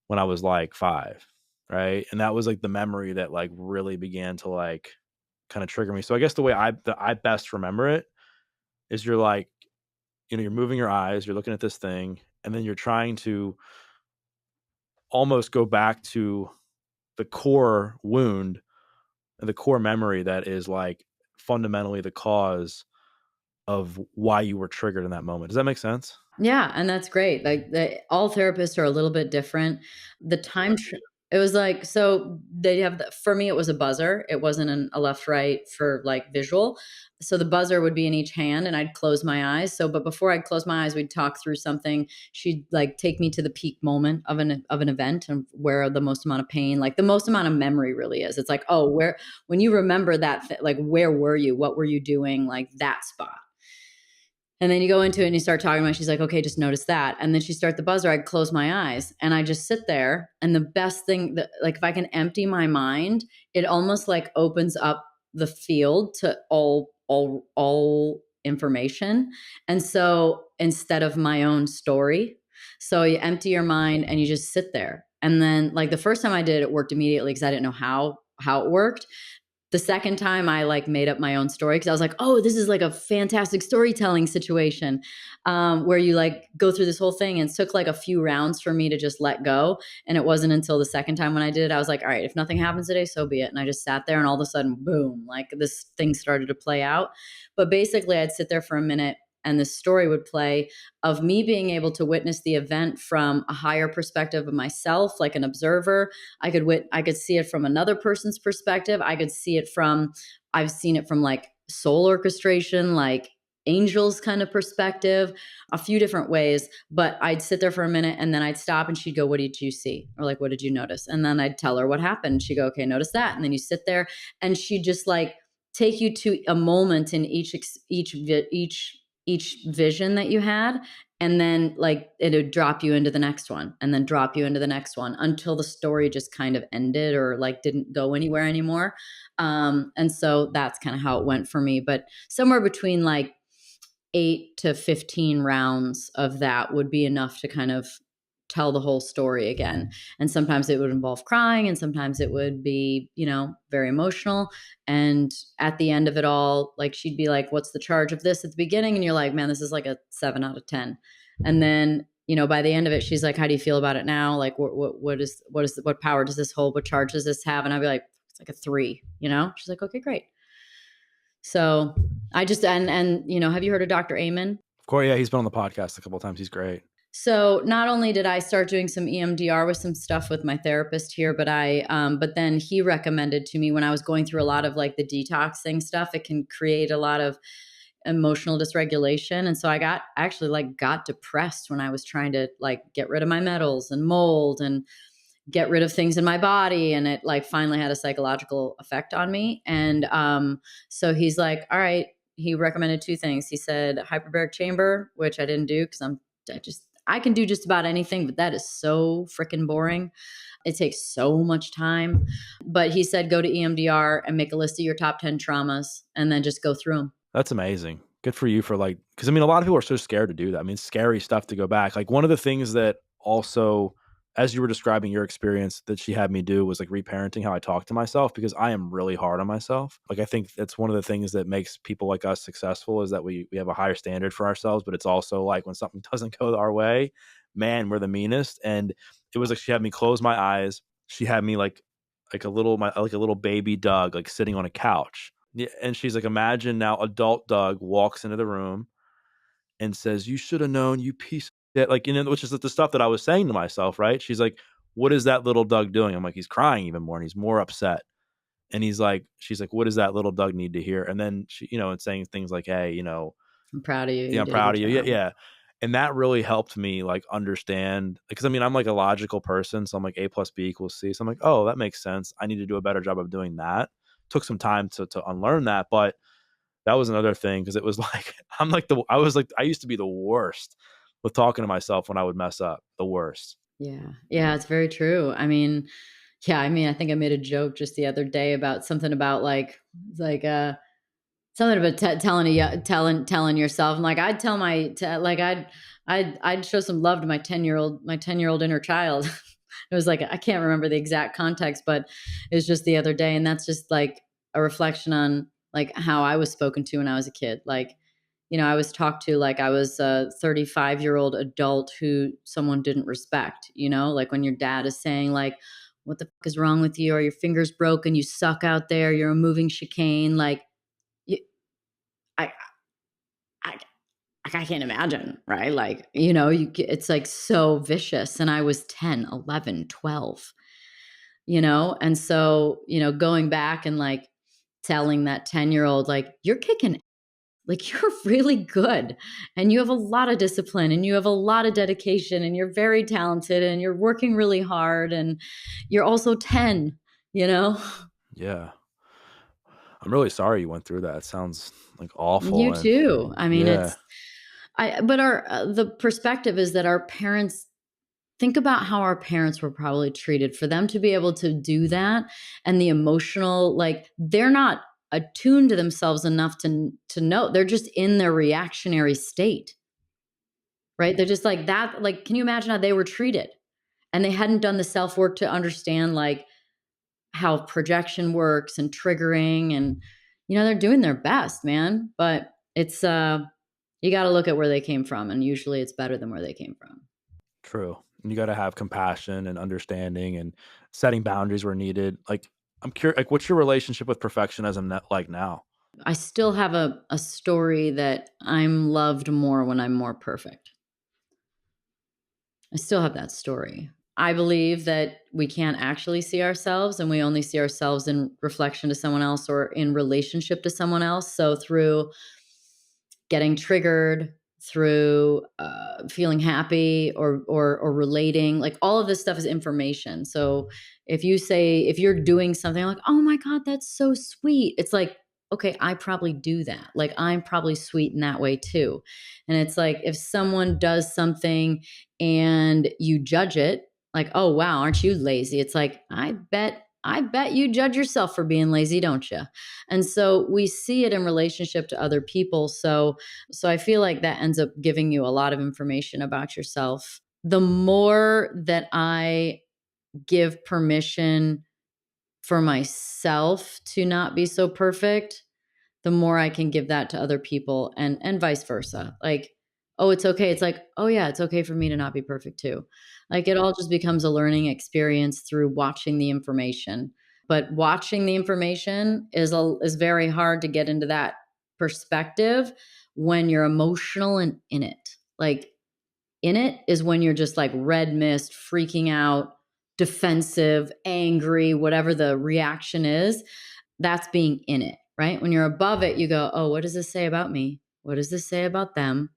when I was like 5, right? And that was like the memory that like really began to like kind of trigger me. So I guess the way I best remember it is you're like, you're moving your eyes, you're looking at this thing, and then you're trying to almost go back to the core wound and the core memory that is like fundamentally the cause of why you were triggered in that moment. Does that make sense? Yeah, and that's great. Like all therapists are a little bit different. The it was like so they have for me it was a buzzer. It wasn't a left right for like visual. So the buzzer would be in each hand and I'd close my eyes. So but before I'd close my eyes, we'd talk through something. She'd like take me to the peak moment of an event and where the most amount of pain, like the most amount of memory really is. It's like, oh, where when you remember that like where were you? What were you doing? Like that spot. And then you go into it and you start talking about, she's like, okay, just notice that. And then she start the buzzer. I'd close my eyes and I just sit there. And the best thing that like, if I can empty my mind, it almost like opens up the field to all information. And so instead of my own story, so you empty your mind and you just sit there. And then like the first time I did it, it worked immediately because I didn't know how it worked. The second time I like made up my own story because I was like, oh, this is like a fantastic storytelling situation where you like go through this whole thing. And it took like a few rounds for me to just let go. And it wasn't until the second time when I did it, I was like, all right, if nothing happens today, so be it. And I just sat there and all of a sudden, boom, like this thing started to play out. But basically, I'd sit there for a minute and the story would play of me being able to witness the event from a higher perspective of myself, like an observer. I could see it from another person's perspective. I've seen it from like soul orchestration, like angels kind of perspective, a few different ways. But I'd sit there for a minute and then I'd stop and she'd go, what did you see? Or like, what did you notice? And then I'd tell her what happened. She'd go, okay, notice that. And then you sit there and she'd just like take you to a moment in each vision that you had, and then like it would drop you into the next one and then drop you into the next one until the story just kind of ended or like didn't go anywhere anymore. And so that's kind of how it went for me, but somewhere between like 8 to 15 rounds of that would be enough to kind of tell the whole story again. And sometimes it would involve crying, and sometimes it would be, very emotional. And at the end of it all, like, she'd be like, "What's the charge of this?" at the beginning. And you're like, "Man, this is like a 7 out of 10." And then, by the end of it, she's like, "How do you feel about it now? Like, what power does this hold? What charge does this have?" And I'd be like, "It's like a 3, She's like, "Okay, great." So I just, and, have you heard of Dr. Amen? Of course, yeah, he's been on the podcast a couple of times. He's great. So not only did I start doing some EMDR with some stuff with my therapist here, but but then he recommended to me, when I was going through a lot of like the detoxing stuff, it can create a lot of emotional dysregulation. And so I got depressed when I was trying to like get rid of my metals and mold and get rid of things in my body. And it like finally had a psychological effect on me. And so he's like, all right, he recommended 2 things. He said hyperbaric chamber, which I didn't do because I can do just about anything, but that is so freaking boring. It takes so much time. But he said, go to EMDR and make a list of your top 10 traumas and then just go through them. That's amazing. Good for you for like, because I mean, a lot of people are so scared to do that. I mean, scary stuff to go back. Like one of the things that also, as you were describing your experience, that she had me do was like reparenting how I talk to myself, because I am really hard on myself. Like I think that's one of the things that makes people like us successful, is that we have a higher standard for ourselves, but it's also like when something doesn't go our way, man, we're the meanest. And it was like she had me close my eyes. She had me like a little baby Doug, like sitting on a couch. Yeah, and she's like, imagine now adult Doug walks into the room and says, "You should have known, you piece of shit." Like, which is the stuff that I was saying to myself, right? She's like, "What is that little Doug doing?" I'm like, "He's crying even more and he's more upset." And she's like, "What does that little Doug need to hear?" And then she, and saying things like, "Hey, I'm proud of you. yeah, I'm proud of you." Yeah, yeah. And that really helped me like understand, because I mean, I'm like a logical person. So I'm like, A plus B equals C. So I'm like, oh, that makes sense. I need to do a better job of doing that. Took some time to unlearn that, but that was another thing, because it was like I used to be the worst with talking to myself when I would mess up. The worst. Yeah. Yeah, it's very true. I mean, I think I made a joke just the other day about something about something about telling yourself. And like I'd tell I'd show some love to my 10-year old inner child. It was like, I can't remember the exact context, but it was just the other day. And that's just like a reflection on like how I was spoken to when I was a kid. Like, I was talked to like I was a 35-year-old adult who someone didn't respect, like when your dad is saying like, "What the fuck is wrong with you? Or your finger's broken, you suck out there, you're a moving chicane." Like, you, I, I, I can't imagine, right? Like, it's like so vicious. And I was 10, 11, 12, And so, going back and like telling that 10-year-old, like, you're kicking, like, you're really good and you have a lot of discipline and you have a lot of dedication and you're very talented and you're working really hard and you're also 10, you know? Yeah. I'm really sorry you went through that. It sounds like awful. You And too. I mean, yeah, but the perspective is that our parents, think about how our parents were probably treated for them to be able to do that. And the emotional, like, they're not attuned to themselves enough to know. They're just in their reactionary state, right? They're just like that. Like, can you imagine how they were treated? And they hadn't done the self work to understand like how projection works and triggering. And, they're doing their best, man. But it's, you got to look at where they came from. And usually it's better than where they came from. true. And you got to have compassion and understanding and setting boundaries where needed. Like, I'm curious, like, what's your relationship with perfectionism like now? I still have a story that I'm loved more when I'm more perfect. I still have that story. I believe that we can't actually see ourselves and we only see ourselves in reflection to someone else or in relationship to someone else. So through getting triggered, through feeling happy or relating, like all of this stuff is information. So if you're doing something like, "Oh my God, that's so sweet," it's like, okay, I probably do that. Like, I'm probably sweet in that way too. And it's like, if someone does something and you judge it, like, "Oh wow, aren't you lazy?" It's like, I bet you judge yourself for being lazy, don't you? And so we see it in relationship to other people. So I feel like that ends up giving you a lot of information about yourself. the more that I give permission for myself to not be so perfect, the more I can give that to other people, and vice versa. Like, oh, it's okay. It's like, oh yeah, it's okay for me to not be perfect too. Like it all just becomes a learning experience through watching the information. But watching the information is very hard to get into that perspective when you're emotional and in it. Like in it is when you're just like red mist, freaking out, defensive, angry, whatever the reaction is. That's being in it, right? When you're above it, you go, oh, what does this say about me? What does this say about them?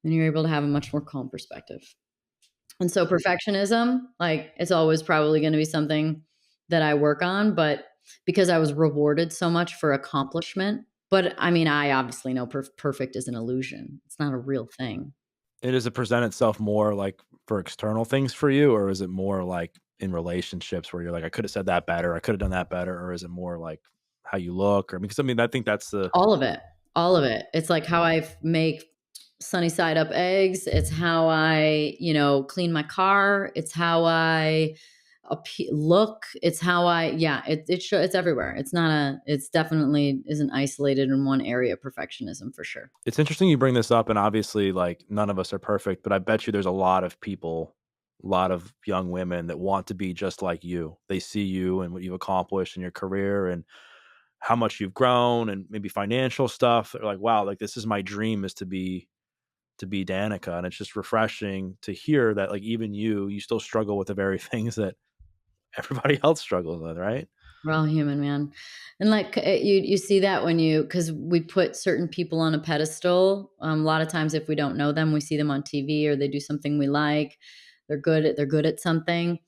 And you're able to have a much more calm perspective. And so perfectionism, like it's always probably going to be something that I work on, but because I was rewarded so much for accomplishment. But I mean, I obviously know perfect is an illusion. It's not a real thing. And does it present itself more like for external things for you, or is it more like in relationships where you're like, I could have said that better, I could have done that better, or is it more like how you look? Or because I mean, I think that's the All of it. All of it. It's like how I make sunny side up eggs. It's how I, clean my car. It's how I look. It's how I, yeah, it's everywhere. It's definitely isn't isolated in one area, perfectionism for sure. it's interesting you bring this up, and obviously, like none of us are perfect, but I bet you there's a lot of people, a lot of young women that want to be just like you. They see you and what you've accomplished in your career and how much you've grown and maybe financial stuff. They're like, wow, like this is my dream is to be Danica. And it's just refreshing to hear that like even you still struggle with the very things that everybody else struggles with, right? We're all human, man. And like you see that when because we put certain people on a pedestal. A lot of times, if we don't know them, we see them on TV or they do something we like. They're good at something.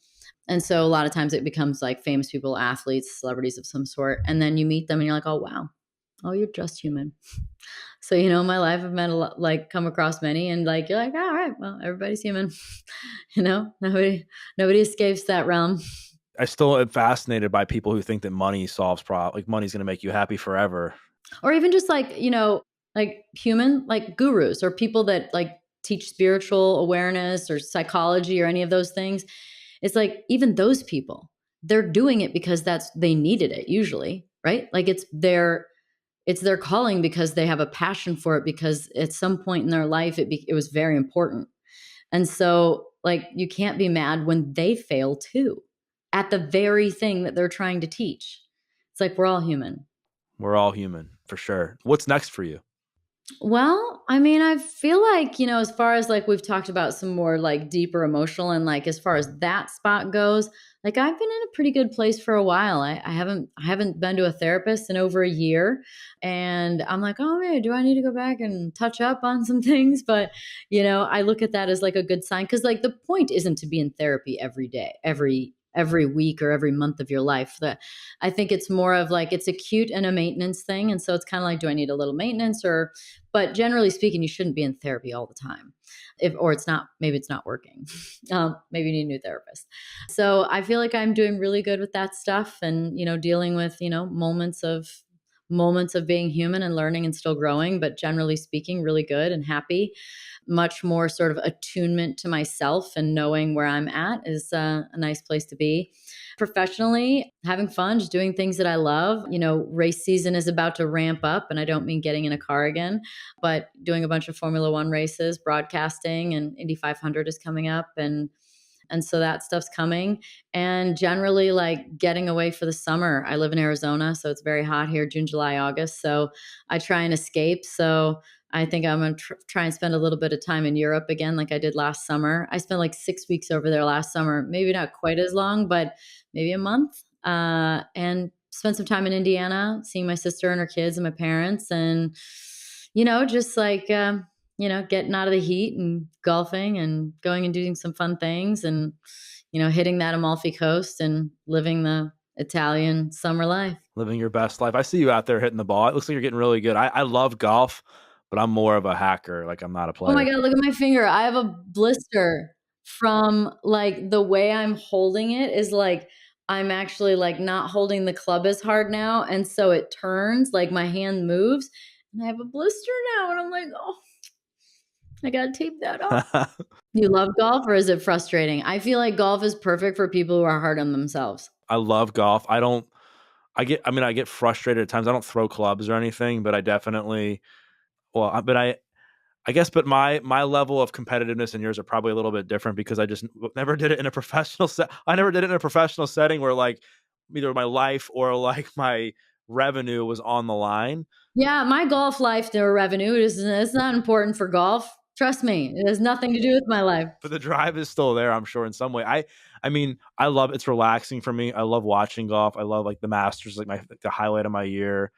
And so a lot of times it becomes like famous people, athletes, celebrities of some sort. And then you meet them and you're like, oh, wow. Oh, you're just human. So, in my life, I've met a lot, like come across many and like, you're like, all right, well, everybody's human. Nobody escapes that realm. I still am fascinated by people who think that money solves like money's going to make you happy forever. Or even just like, like human, like gurus or people that like teach spiritual awareness or psychology or any of those things. It's like even those people, they're doing it because they needed it usually, right? Like it's their calling because they have a passion for it because at some point in their life it was very important. And so like you can't be mad when they fail too at the very thing that they're trying to teach. It's like we're all human. We're all human for sure. What's next for you? Well, I mean, I feel like, as far as like we've talked about some more like deeper emotional and like as far as that spot goes, like I've been in a pretty good place for a while. I haven't been to a therapist in over a year. And I'm like, oh man, do I need to go back and touch up on some things? But, I look at that as like a good sign. Cause like the point isn't to be in therapy every day, every week or every month of your life. I think it's more of like it's acute and a maintenance thing. And so it's kind of like, do I need a little maintenance but generally speaking, you shouldn't be in therapy all the time. Or it's not, maybe it's not working. Maybe you need a new therapist. So I feel like I'm doing really good with that stuff and, dealing with, moments of being human and learning and still growing, but generally speaking, really good and happy. Much more sort of attunement to myself and knowing where I'm at is a nice place to be. Professionally, having fun, just doing things that I love. Race season is about to ramp up, and I don't mean getting in a car again, but doing a bunch of Formula One races, broadcasting, and Indy 500 is coming up, and so that stuff's coming. And generally, like getting away for the summer. I live in Arizona, so it's very hot here, June, July, August. So I try and escape. So I think I'm going to try and spend a little bit of time in Europe again, like I did last summer. I spent like 6 weeks over there last summer, maybe not quite as long, but maybe a month. And spent some time in Indiana, seeing my sister and her kids and my parents. And, just like, getting out of the heat and golfing and going and doing some fun things and, hitting that Amalfi Coast and living the Italian summer life. Living your best life. I see you out there hitting the ball. It looks like you're getting really good. I love golf, but I'm more of a hacker. Like I'm not a Oh my player. God, look at my finger. I have a blister from like the way I'm holding it is like I'm actually like not holding the club as hard now. And so it turns like my hand moves and I have a blister now. And I'm like, oh, I gotta tape that off. You love golf or is it frustrating? I feel like golf is perfect for people who are hard on themselves. I love golf. I get frustrated at times. I don't throw clubs or anything, but I definitely, but I guess, but my level of competitiveness and yours are probably a little bit different because I just never did it in a professional set. I never did it in a professional setting where like either my life or like my revenue was on the line. Yeah, my golf life, their revenue it's not important for golf. Trust me, it has nothing to do with my life. But the drive is still there, I'm sure, in some way. I mean, I love it's relaxing for me. I love watching golf. I love like the Masters, like the highlight of my year.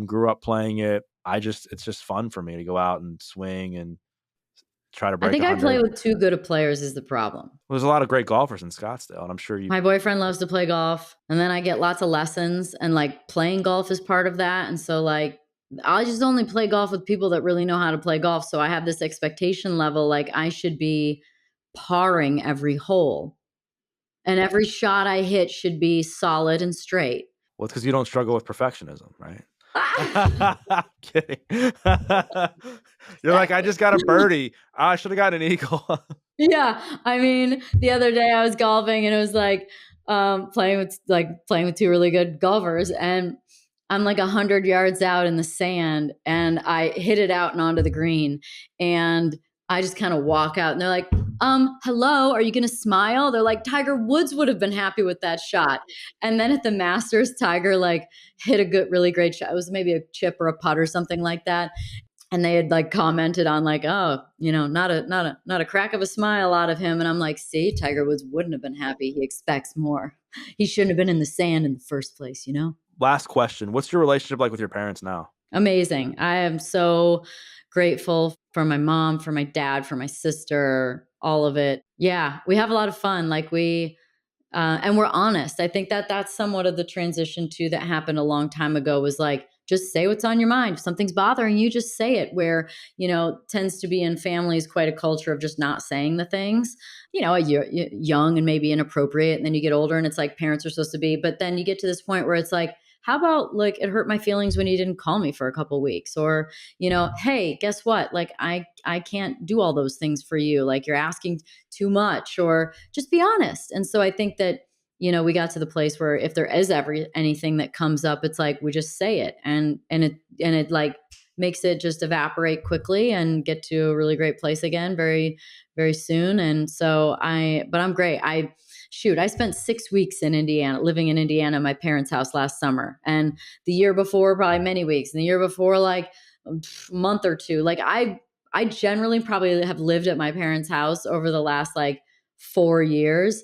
Grew up playing it. It's just fun for me to go out and swing and try to I break think I 100. play with too good of players is the problem. Well, there's a lot of great golfers in Scottsdale, and I'm sure you. My boyfriend loves to play golf, and then I get lots of lessons, and like playing golf is part of that. And so, like, I just only play golf with people that really know how to play golf. So I have this expectation level, like, I should be parring every hole, and every shot I hit should be solid and straight. Well, it's because you don't struggle with perfectionism, right? I'm kidding. You're like, I just got a birdie. I should have got an eagle. Yeah, I mean, the other day I was golfing and it was like playing with two really good golfers, and I'm like 100 yards out in the sand, and I hit it out and onto the green, and I just kind of walk out, and they're like, hello, are you gonna smile? They're like, Tiger Woods would have been happy with that shot. And then at the Masters, Tiger like hit a really great shot. It was maybe a chip or a putt or something like that, and they had like commented on like, oh, not a crack of a smile out of him. And I'm like, see, Tiger Woods wouldn't have been happy. He expects more. He shouldn't have been in the sand in the first place. Last question. What's your relationship like with your parents now? Amazing. I am so grateful for my mom, for my dad, for my sister, all of it. Yeah, we have a lot of fun. Like and we're honest. I think that that's somewhat of the transition too that happened a long time ago, was like, just say what's on your mind. If something's bothering you, just say it. Where, tends to be in families quite a culture of just not saying the things. You're young and maybe inappropriate, and then you get older and it's like parents are supposed to be. But then you get to this point where it's like, how about like, it hurt my feelings when you didn't call me for a couple weeks, or, hey, guess what? Like I can't do all those things for you. Like you're asking too much, or just be honest. And so I think that, we got to the place where if there is anything that comes up, it's like, we just say it, and it like makes it just evaporate quickly and get to a really great place again very, very soon. And so but I'm great. I spent 6 weeks in Indiana, living in Indiana, my parents' house last summer. And the year before, probably many weeks. And the year before, like a month or two. Like I generally probably have lived at my parents' house over the last like 4 years,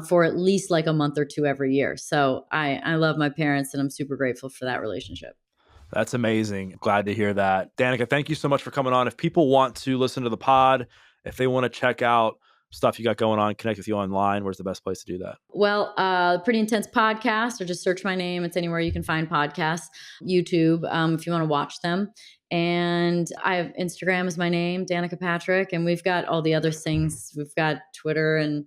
for at least like a month or two every year. So I love my parents, and I'm super grateful for that relationship. That's amazing. Glad to hear that. Danica, thank you so much for coming on. If people want to listen to the pod, if they want to check out stuff you got going on, connect with you online, where's the best place to do that? Well, Pretty Intense Podcast, or just search my name. It's anywhere you can find podcasts. YouTube, if you want to watch them. And I have Instagram is my name, Danica Patrick. And we've got all the other things. We've got Twitter and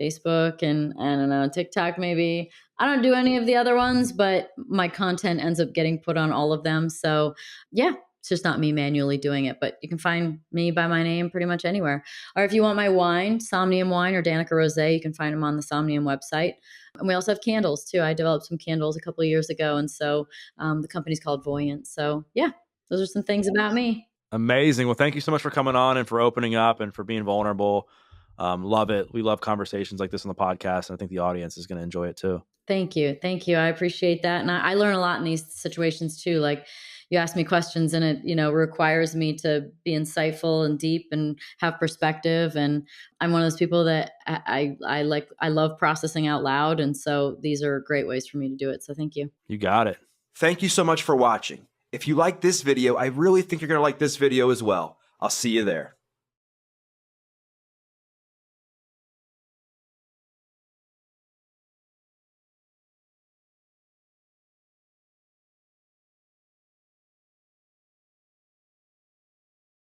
Facebook and I don't know, TikTok maybe. I don't do any of the other ones, but my content ends up getting put on all of them. So yeah, it's just not me manually doing it, but you can find me by my name pretty much anywhere. Or if you want my wine, Somnium Wine or Danica Rosé, you can find them on the Somnium website. And we also have candles too. I developed some candles a couple of years ago. And so the company's called Voyant. So yeah, those are some things about me. Amazing. Well, thank you so much for coming on and for opening up and for being vulnerable. Love it. We love conversations like this on the podcast, and I think the audience is going to enjoy it too. Thank you. Thank you. I appreciate that. And I learn a lot in these situations too. Like you ask me questions and it, requires me to be insightful and deep and have perspective. And I'm one of those people that I love processing out loud. And so these are great ways for me to do it. So thank you. You got it. Thank you so much for watching. If you like this video, I really think you're going to like this video as well. I'll see you there.